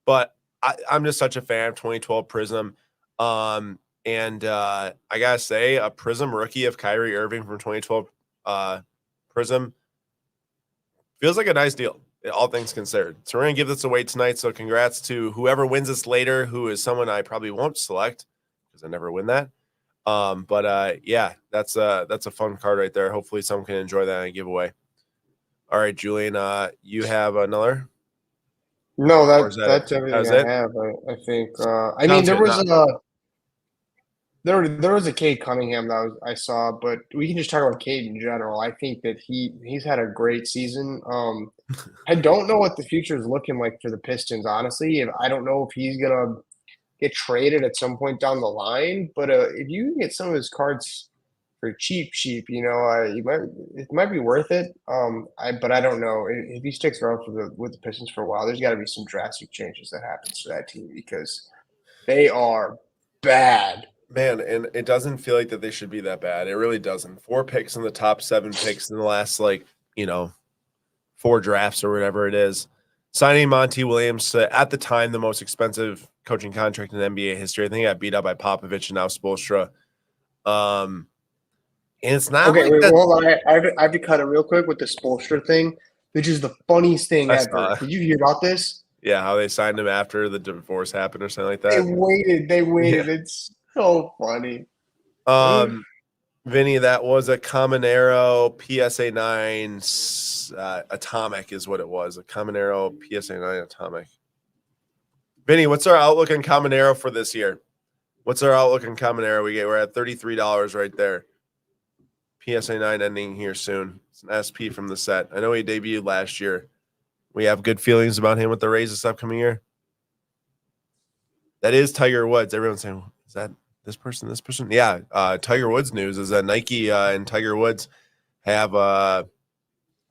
But I'm just such a fan of 2012 Prism. And I gotta say, a Prism rookie of Kyrie Irving from 2012 Prism feels like a nice deal, all things considered. So we're gonna give this away tonight. So congrats to whoever wins this later, who is someone I probably won't select because I never win that. Yeah, that's a fun card right there. Hopefully someone can enjoy that and giveaway. All right, Julian, you have another? No, that's everything I have. I think. I mean, there was a Cade Cunningham that I saw, but we can just talk about Cade in general. I think that he's had a great season. I don't know what the future is looking like for the Pistons, honestly. And I don't know if he's gonna get traded at some point down the line. But if you can get some of his cards for cheap, it might be worth it. But I don't know if he sticks around with the Pistons for a while. There's got to be some drastic changes that happens to that team because they are bad. Man, and it doesn't feel like that they should be that bad. It really doesn't. 4 picks in the top 7 picks in the last 4 drafts or whatever it is. Signing Monty Williams, at the time, the most expensive coaching contract in NBA history. I think he got beat out by Popovich and now Spoelstra. And it's not okay. like Well, I have to cut it real quick with the Spoelstra thing, which is the funniest thing ever. Did you hear about this? Yeah, how they signed him after the divorce happened or something like that. They waited. Yeah. It's so funny. Vinny, that was a Comanero PSA 9 Atomic is what it was. A Comanero PSA 9 Atomic. Vinny, what's our outlook on Comanero for this year? What's our outlook on Comanero? We're at $33 right there. PSA 9 ending here soon. It's an SP from the set. I know he debuted last year. We have good feelings about him with the Rays this upcoming year. That is Tiger Woods. Everyone's saying, is that this person? Yeah. Tiger Woods news is that Nike and Tiger Woods have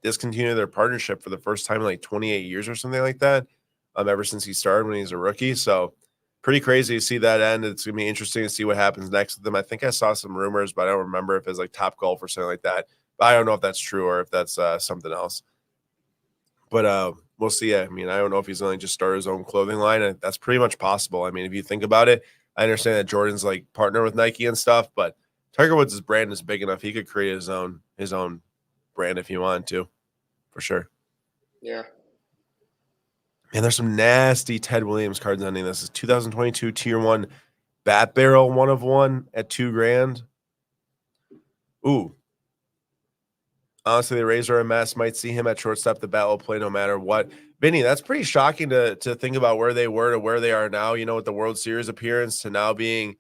discontinued their partnership for the first time in like 28 years or something like that. Ever since he started when he was a rookie. So pretty crazy to see that end. It's going to be interesting to see what happens next with them. I think I saw some rumors, but I don't remember if it's like Top Golf or something like that. But I don't know if that's true or if that's something else. But we'll see. I mean, I don't know if he's going to just start his own clothing line. That's pretty much possible. I mean, if you think about it, I understand that Jordan's like partner with Nike and stuff, but Tiger Woods' brand is big enough. He could create his own brand if he wanted to, for sure. Yeah. And there's some nasty Ted Williams cards ending. This is 2022 Tier 1 Bat Barrel 1 of 1 at $2,000. Ooh. Honestly, the Rays are a mess. Might see him at shortstop. The bat will play no matter what. Vinny, that's pretty shocking to think about where they were to where they are now, with the World Series appearance to now being,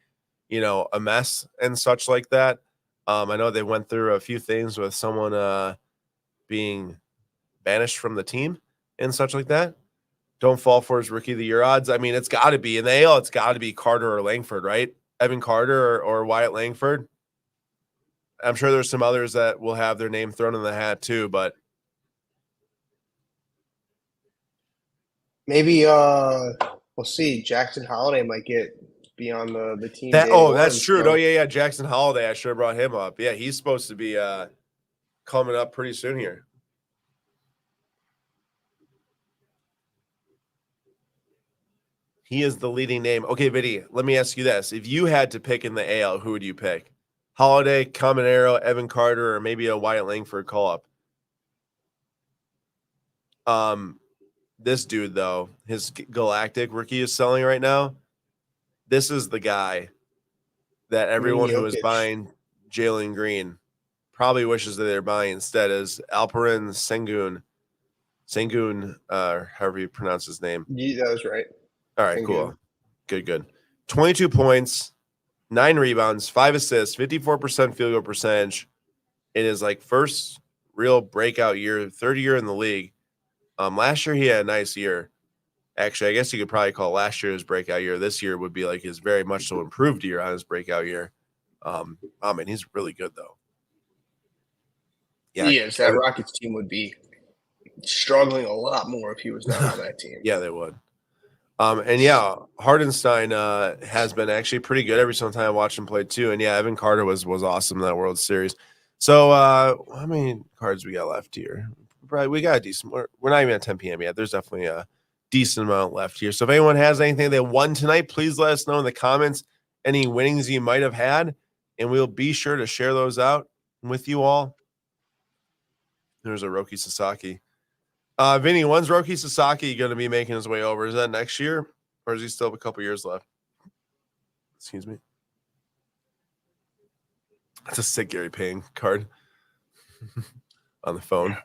a mess and such like that. I know they went through a few things with someone being banished from the team and such like that. Don't fall for his Rookie of the Year odds. I mean, it's got to be. In the AL, it's got to be Carter or Langford, right? Evan Carter or Wyatt Langford. I'm sure there's some others that will have their name thrown in the hat too, but maybe we'll see. Jackson Holiday might be on the team. That's true. Oh yeah, Jackson Holiday. I should have brought him up. Yeah, he's supposed to be coming up pretty soon here. He is the leading name. Okay, Vinny, let me ask you this. If you had to pick in the AL, who would you pick? Holiday, Comanero, Evan Carter, or maybe a Wyatt Langford call-up? This dude, though, his Galactic rookie is selling right now. This is the guy that everyone who is buying Jalen Green probably wishes that they're buying instead is Alperen Sengun, however you pronounce his name. Yeah, that was right. All right, cool. Good. 22 points, 9 rebounds, 5 assists, 54% field goal percentage. It is like first real breakout year, third year in the league. Last year he had a nice year. Actually, I guess you could probably call last year his breakout year. This year would be like his very much so improved year on his breakout year. He's really good though. Yeah, he is. That Rockets team would be struggling a lot more if he was not on that team. Yeah, they would. Hardenstein has been actually pretty good every single time I watch him play too. And yeah, Evan Carter was awesome in that World Series. So how many cards we got left here? Right, we got a decent. We're not even at 10 p.m. yet. There's definitely a decent amount left here. So if anyone has anything they won tonight, please let us know in the comments any winnings you might have had, and we'll be sure to share those out with you all. There's a Roki Sasaki. Vinny, when's Roki Sasaki going to be making his way over? Is that next year, or does he still have a couple years left? Excuse me. That's a sick Gary Payne card on the phone.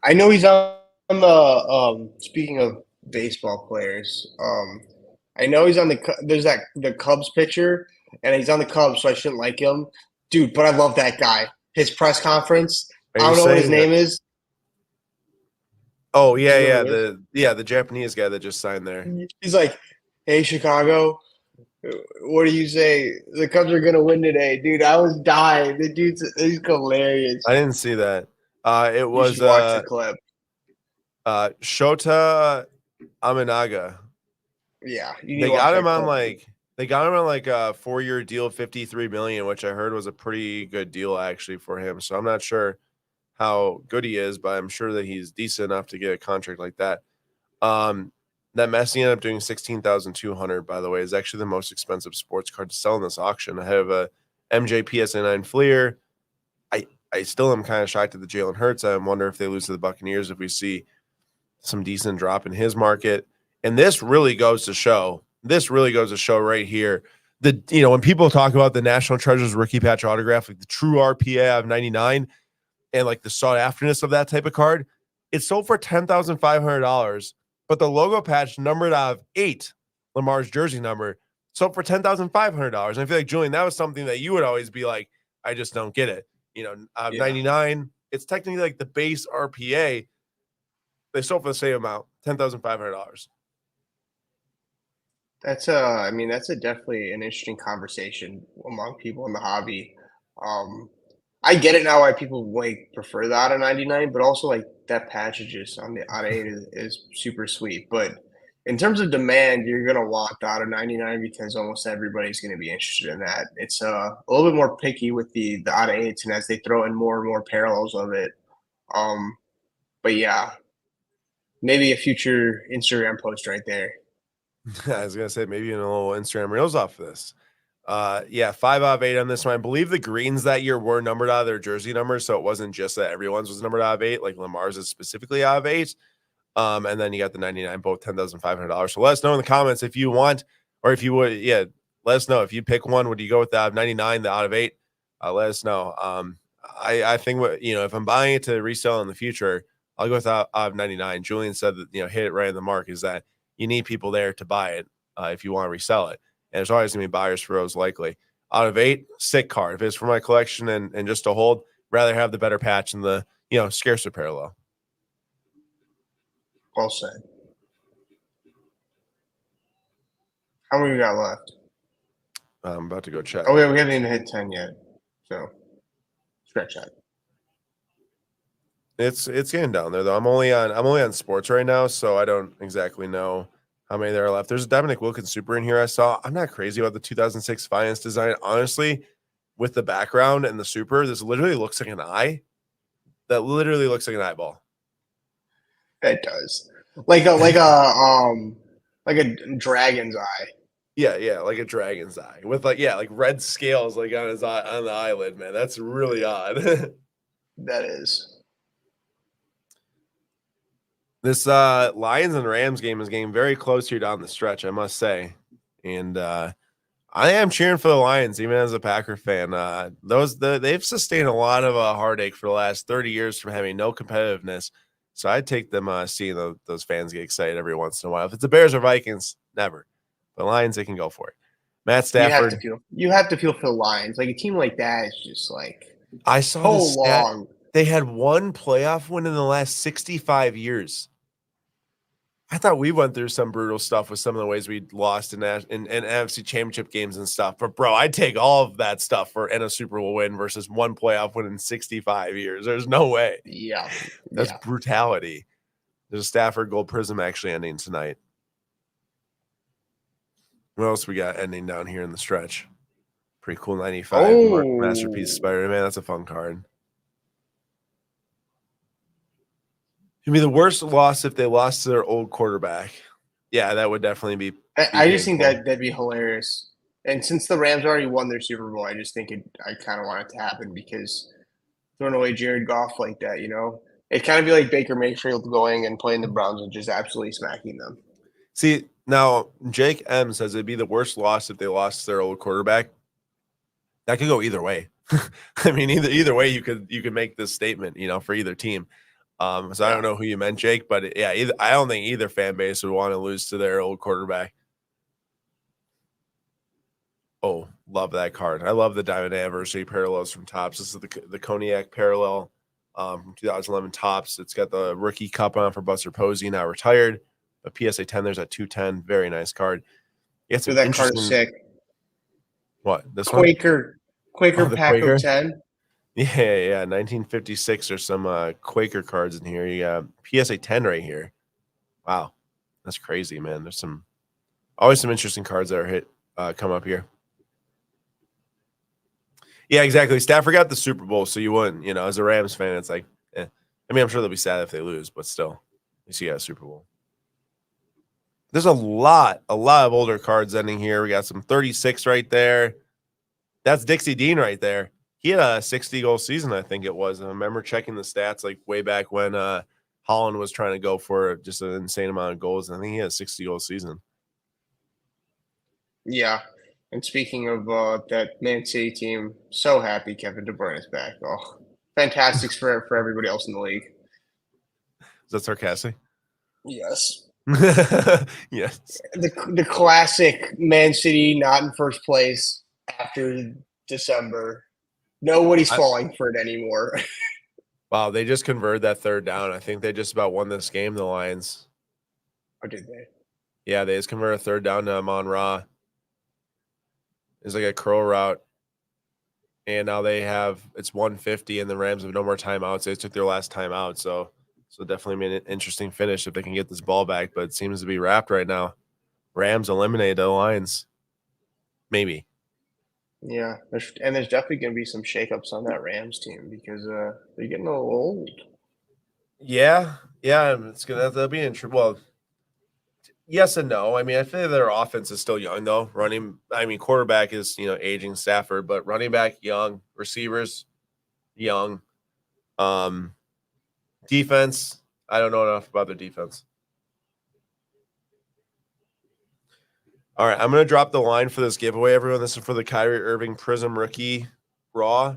I know he's on the speaking of baseball players, I know he's on the Cubs pitcher, and he's on the Cubs, so I shouldn't like him. Dude, but I love that guy. His press conference. I don't know what his name is. Oh, yeah, the Japanese guy that just signed there. He's like, "Hey, Chicago, What do you say? The Cubs are gonna win today, dude. I was dying. He's hilarious. I didn't see that. It You was should watch the clip. Shota Aminaga. Yeah, They got him on like a 4-year deal, $53 million, which I heard was a pretty good deal actually for him. So I'm not sure how good he is, but I'm sure that he's decent enough to get a contract like that. That Messi ended up doing 16,200. By the way, is actually the most expensive sports card to sell in this auction. I have a MJ PSA 9 Fleer. I still am kind of shocked at the Jalen Hurts. I wonder if they lose to the Buccaneers, if we see some decent drop in his market. And this really goes to show right here. When people talk about the National Treasures rookie patch autograph, like the true RPA of 99 and like the sought afterness of that type of card, it's sold for $10,500. But the logo patch numbered out of 8, Lamar's jersey number, sold for $10,500. And I feel like, Julian, that was something that you would always be like, I just don't get it. 99, it's technically like the base RPA. They sold for the same amount, $10,500. That's definitely an interesting conversation among people in the hobby. I get it now why people like prefer the out of 99, but also like that patch is just on the out of 8 is super sweet. But in terms of demand, you're gonna want the out of 99 because almost everybody's gonna be interested in that. It's a little bit more picky with the out of 8s, and as they throw in more and more parallels of it. But yeah, maybe a future Instagram post right there. I was gonna say maybe in a little Instagram reels off of this. 5 out of 8 on this one. I believe the greens that year were numbered out of their jersey numbers, so it wasn't just that everyone's was numbered out of 8, like Lamar's is specifically out of 8. And then you got the 99, both $10,500. So let us know in the comments if you want, or if you would, let us know if you pick one. Would you go with the out of 99, the out of 8? Let us know. I think if I'm buying it to resell in the future, I'll go with out of 99. Julian said that hit it right in the mark is that you need people there to buy it if you want to resell it. And there's always going to be buyers for those likely. Out of 8, sick card. If it's for my collection and just to hold, rather have the better patch and the scarcer parallel. Well said. How many we got left? I'm about to go check. Oh, we haven't even hit 10 yet. So scratch that. It's getting down there though. I'm only on sports right now, so I don't exactly know how many there are left. There's a Dominic Wilkins super in here I saw. I'm not crazy about the 2006 Finance design. Honestly, with the background and the super, this literally looks like an eye. That literally looks like an eyeball. It does. Like a dragon's eye. Yeah, like a dragon's eye with like red scales like on his eye, on the eyelid, man. That's really odd. That is. This Lions and Rams game is getting very close here down the stretch, I must say. And I am cheering for the Lions, even as a Packer fan. They've sustained a lot of heartache for the last 30 years from having no competitiveness. So I'd take them seeing those fans get excited every once in a while. If it's the Bears or Vikings, never. The Lions, they can go for it. Matt Stafford. You have to feel for the Lions. Like a team like that is just like I saw the stat. They had one playoff win in the last 65 years. I thought we went through some brutal stuff with some of the ways we lost in NFC Championship games and stuff. But, bro, I'd take all of that stuff in a Super Bowl win versus one playoff win in 65 years. There's no way. Yeah. That's brutality. There's a Stafford Gold Prism actually ending tonight. What else we got ending down here in the stretch? Pretty cool 95 Masterpiece Spider-Man. That's a fun card. It'd be the worst loss if they lost to their old quarterback. Yeah, that would definitely be. I just think that'd be hilarious. And since the Rams already won their Super Bowl, I just think I kind of want it to happen because throwing away Jared Goff like that, it kind of be like Baker Mayfield going and playing the Browns and just absolutely smacking them. See, now Jake M says it'd be the worst loss if they lost their old quarterback. That could go either way. I mean, either way, you could make this statement, for either team. So I don't know who you meant, Jake, but I don't think either fan base would want to lose to their old quarterback. Oh, love that card. I love the Diamond Anniversary parallels from Topps. This is the Cognac parallel from 2011 Topps. It's got the rookie cup on for Buster Posey, now retired. But PSA 10, there's at 210. Very nice card. That card is sick. What, this one? Quaker Oh, the Pack Quaker? 10. Yeah. 1956. There's some Quaker cards in here. You got PSA 10 right here. Wow. That's crazy, man. There's always some interesting cards that are come up here. Yeah, exactly. Stafford got the Super Bowl, so you wouldn't, as a Rams fan, it's like, I mean, I'm sure they'll be sad if they lose, but still, at least you got a Super Bowl. There's a lot of older cards ending here. We got some 36 right there. That's Dixie Dean right there. He had a 60-goal season, I think it was. I remember checking the stats like way back when Holland was trying to go for just an insane amount of goals. I think he had a 60-goal season. Yeah. And speaking of that Man City team, so happy Kevin De Bruyne is back. Oh, fantastic for everybody else in the league. Is that sarcastic? Yes. Yes. The classic Man City not in first place after December. Nobody's falling for it anymore. Wow, they just converted that third down. I think they just about won this game, the Lions. Or did they? Yeah, they just converted a third down to Amon Ra. It's like a curl route. And now it's 150, and the Rams have no more timeouts. They took their last timeout, so definitely made an interesting finish if they can get this ball back. But it seems to be wrapped right now. Rams eliminated the Lions. Maybe. Yeah, there's definitely going to be some shakeups on that Rams team because they're getting a little old. Yeah, that'll be interesting. Well, yes and no. I mean, I feel like their offense is still young though. Quarterback is aging Stafford, but running back young, receivers young. Defense, I don't know enough about their defense. All right, I'm going to drop the line for this giveaway, everyone. This is for the Kyrie Irving Prism Rookie Raw.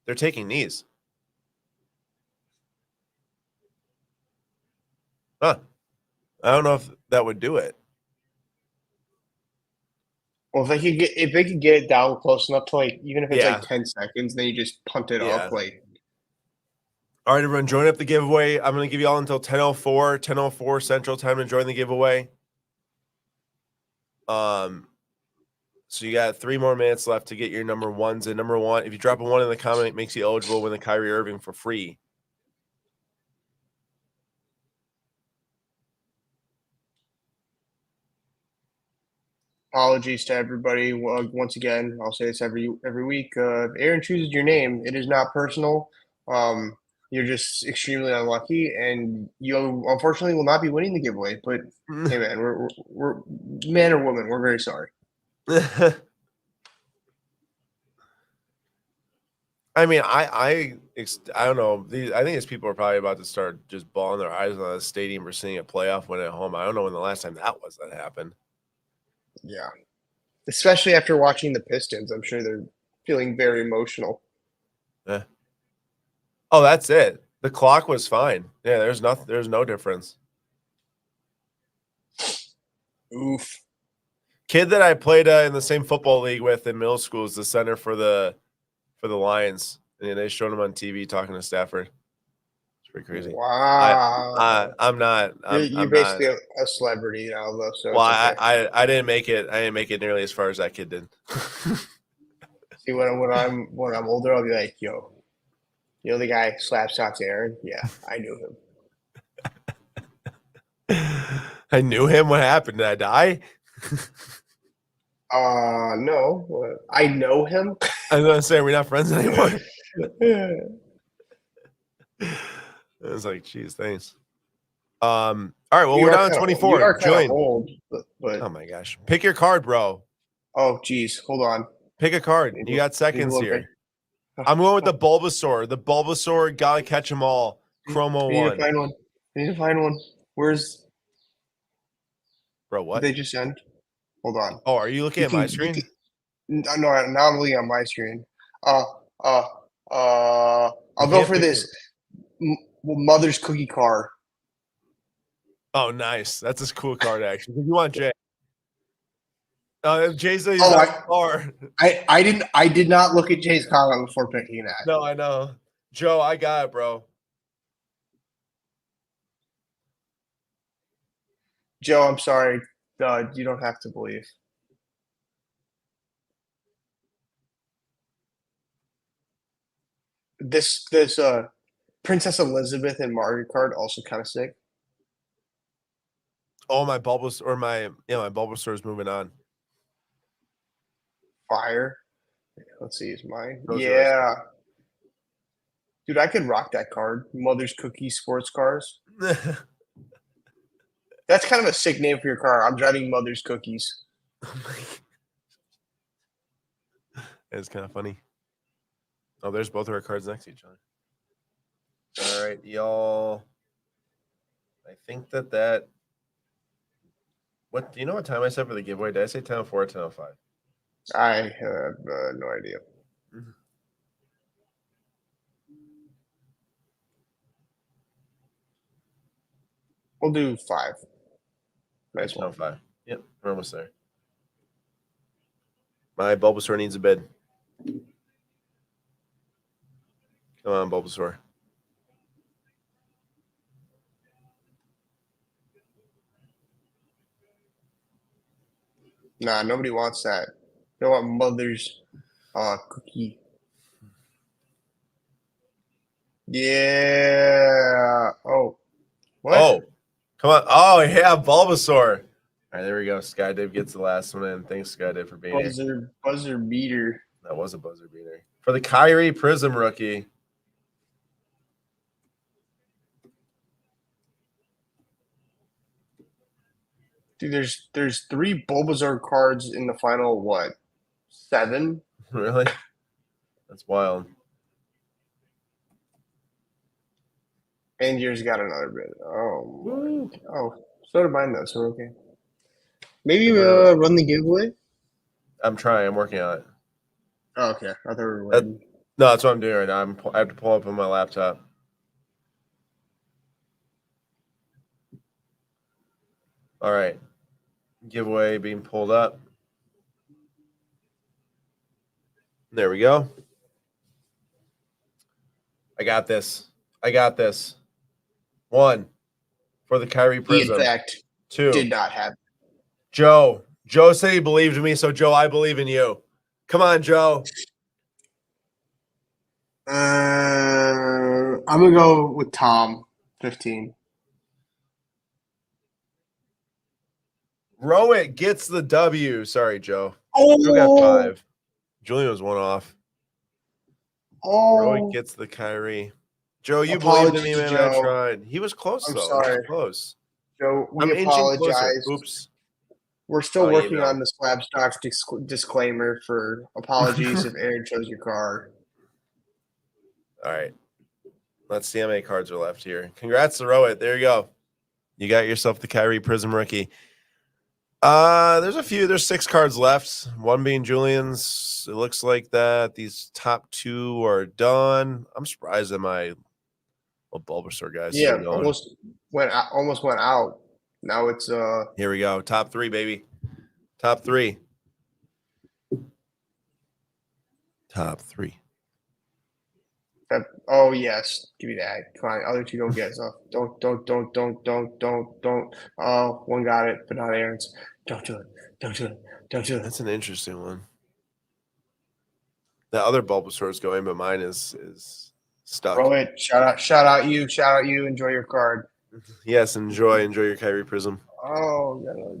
They're taking these. Huh. I don't know if that would do it. Well, if they could get it down close enough to even if it's Yeah. like 10 seconds, then you just punt it Yeah. up like. All right, everyone, join up the giveaway. I'm going to give you all until 10:04 Central Time to join the giveaway. So you got 3 more minutes left to get your number ones. And number one, if you drop a 1 in the comment, it makes you eligible to win the Kyrie Irving for free. Apologies to everybody. Once again, I'll say this every week. If Aaron chooses your name, it is not personal. You're just extremely unlucky, and you unfortunately will not be winning the giveaway. But hey, man, we're man or woman, we're very sorry. I mean, I don't know. I think these people are probably about to start just bawling their eyes on the stadium for seeing a playoff win at home. I don't know when the last time that happened. Yeah, especially after watching the Pistons, I'm sure they're feeling very emotional. Yeah. Oh, that's it. The clock was fine. Yeah, there's no difference. Oof. Kid that I played in the same football league with in middle school is the center for the Lions, and they showed him on TV talking to Stafford. It's pretty crazy. Wow. I'm not. You're basically a celebrity now, though. So well, it's okay. I didn't make it. I didn't make it nearly as far as that kid did. See, when I'm older, I'll be like, yo, the guy slap shots Aaron? Yeah, I knew him. I knew him. What happened? Did I die? No. I know him. I was gonna say, are we not friends anymore? I was like, geez, thanks. All right, well, we're down to 24. You are kind Julian. of old, but oh my gosh, pick your card, bro. Oh, geez, hold on. Pick a card. You got seconds here. I'm going with the Bulbasaur. The Bulbasaur, gotta catch them all. Chromo I need 1. to find one. I need to find one. Where's? Bro, what? Did they just end? Hold on. Oh, are you looking at my screen? No, now I'm looking on my screen. I'll go for this. Mother's cookie car. Oh, nice. That's a cool card, actually. You want Jay? Jay's a car. I did not look at Jay's comment before picking that. No, I know. Joe, I got it, bro. Joe, I'm sorry. You don't have to believe. This Princess Elizabeth and Margaret card also kind of sick. Oh, my Bulbasaur is moving on. Fire. Let's see, is mine. Those are Yeah. Dude, I could rock that card. Mother's Cookies Sports Cars. That's kind of a sick name for your car. I'm driving Mother's Cookies. It's kind of funny. Oh, there's both of our cards next to each other. All right, y'all. I think that. What do you know? What time I said for the giveaway? Did I say 10:04 or 10:05? I have no idea. We'll do 5. Nice one. 10:05. Yep, we're almost there. My Bulbasaur needs a bid. Come on, Bulbasaur. Nah, nobody wants that. They want Mother's cookie. Yeah. Oh. What? Oh, come on. Oh, yeah, Bulbasaur. All right, there we go. Skydive gets the last one in. Thanks, Skydive, for being here. Buzzer beater. That was a buzzer beater. For the Kyrie Prism rookie. Dude, there's 3 Bulbasaur cards in the final, what? 7? Really? That's wild. And yours got another bid. Oh. Oh, so did mine though, so we're okay. Maybe run the giveaway? I'm trying. I'm working on it. Oh, okay. I thought we were waiting. No, that's what I'm doing right now. I have to pull up on my laptop. All right. Giveaway being pulled up. There we go. I got this. 1 for the Kyrie Prism. In fact, 2 did not have. Joe said he believed in me, so Joe, I believe in you. Come on, Joe. I'm gonna go with Tom. 15. Rowett gets the W. Sorry, Joe. Oh, Joe got 5. Julian was 1 off. Oh, Rowett gets the Kyrie. Joe, you believed in me, man. Joe. I tried. He was close, I'm though. sorry. He was close. Joe, we I'm inching closer. apologize. Oops. We're still Oh, working email. on the Slab Stocks disclaimer for apologies if Aaron chose your car. All right. Let's see how many cards are left here. Congrats to Rowett. There you go. You got yourself the Kyrie Prism rookie. There's a few. There's 6 cards left. 1 being Julian's. It looks like that. These top 2 are done. I'm surprised at my Bulbasaur guys. Yeah, almost went out. Now it's Here we go. Top 3, baby. Top 3. Top 3. Oh yes, give me that. Come on, other 2 don't get stuff. Don't. Oh, 1 got it, but not Aaron's. Don't do it. That's an interesting one. The other Bulbasaur is going, but mine is stuck. Throw it. Shout out you. Enjoy your card. Yes, enjoy your Kyrie Prism. Oh, got another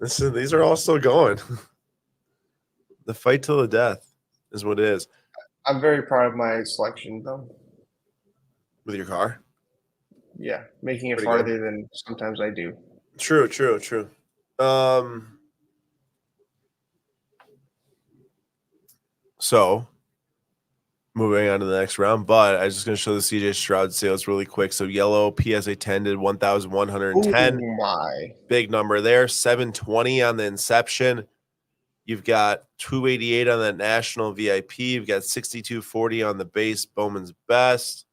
bid. These are all still going. The fight till the death is what it is. I'm very proud of my selection, though. With your car? Yeah, making it Pretty farther than sometimes I do. True. So, moving on to the next round, but I was just going to show the CJ Stroud sales really quick. So, yellow PSA 10 did 1,110. Oh, my. Big number there. 720 on the inception. You've got 288 on that national VIP. You've got 6240 on the base Bowman's Best.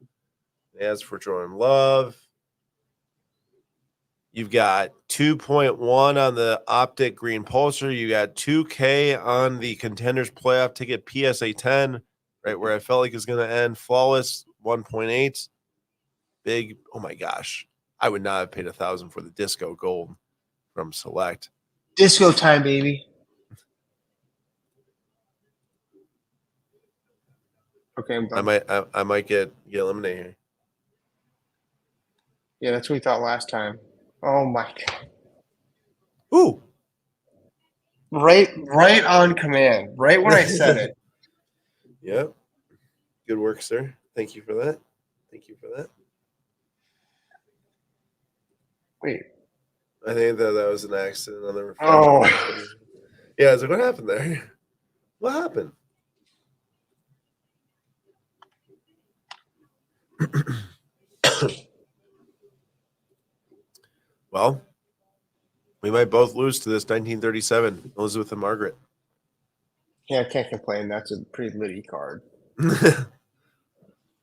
As for Jordan Love, you've got 2.1 on the Optic Green Pulsar. You got 2K on the Contenders Playoff Ticket PSA 10, right where I felt like it's going to end. Flawless 1.8. Big. Oh my gosh, I would not have paid $1,000 for the Disco Gold from Select. Disco time, baby. Okay, I'm done. I might get eliminated here. Yeah, that's what we thought last time. Oh my god. Ooh. Right on command. Right when I said it. Yep. Good work, sir. Thank you for that. Thank you for that. Wait. I think that was an accident on the refresh. Oh. Yeah, I was like, what happened there? What happened? Well, we might both lose to this 1937 Elizabeth and Margaret. Yeah, I can't complain. That's a pretty litty card.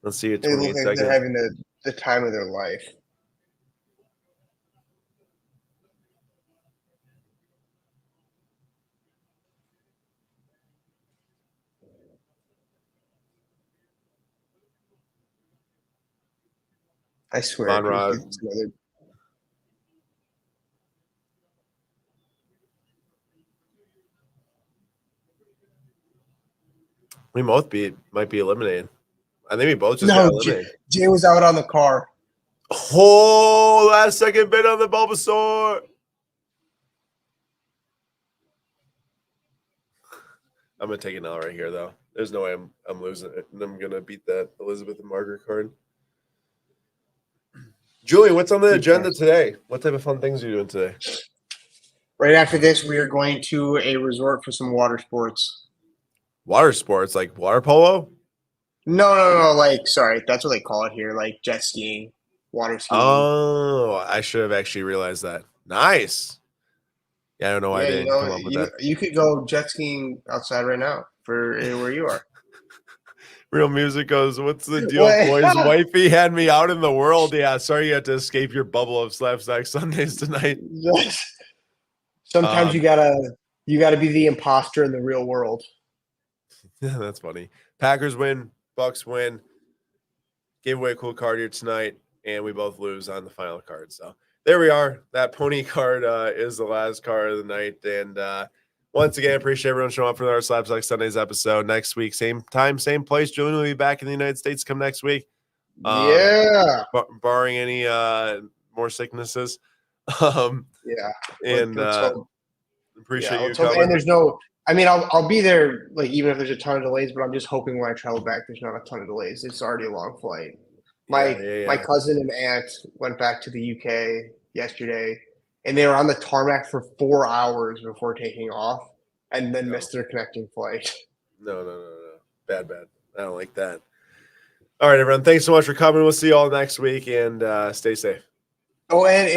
Let's see it. They look like they're having the time of their life. I swear. Monrod. We both might be eliminated. I think we both just got eliminated. Jay was out on the car. Oh, last second bit on the Bulbasaur. I'm gonna take an L right here, though. There's no way I'm losing it, and I'm gonna beat that Elizabeth and Margaret card. Julian, what's on the agenda today? What type of fun things are you doing today? Right after this, we are going to a resort for some water sports. Water sports, like water polo? No. Like, sorry, that's what they call it here. Like jet skiing, water skiing. Oh, I should have actually realized that. Nice. Yeah, I don't know why I didn't come up with that. You could go jet skiing outside right now for where you are. Real music goes, what's the deal, boys? Wifey had me out in the world. Yeah, sorry you had to escape your bubble of Slapstack Sundays tonight. Sometimes you gotta be the imposter in the real world. Yeah, that's funny. Packers win, Bucks win. Gave away a cool card here tonight, and we both lose on the final card. So there we are. That pony card is the last card of the night. And once again, appreciate everyone showing up for our Slapstack Sundays episode. Next week, same time, same place. Julian will be back in the United States come next week. Yeah. Barring any more sicknesses. Yeah. And appreciate you coming. And there's no, I mean, I'll be there, like, even if there's a ton of delays, but I'm just hoping when I travel back, there's not a ton of delays. It's already a long flight. My cousin and aunt went back to the UK yesterday, and they were on the tarmac for 4 hours before taking off, and then missed their connecting flight. No. Bad. I don't like that. All right, everyone. Thanks so much for coming. We'll see you all next week, and stay safe. Oh, and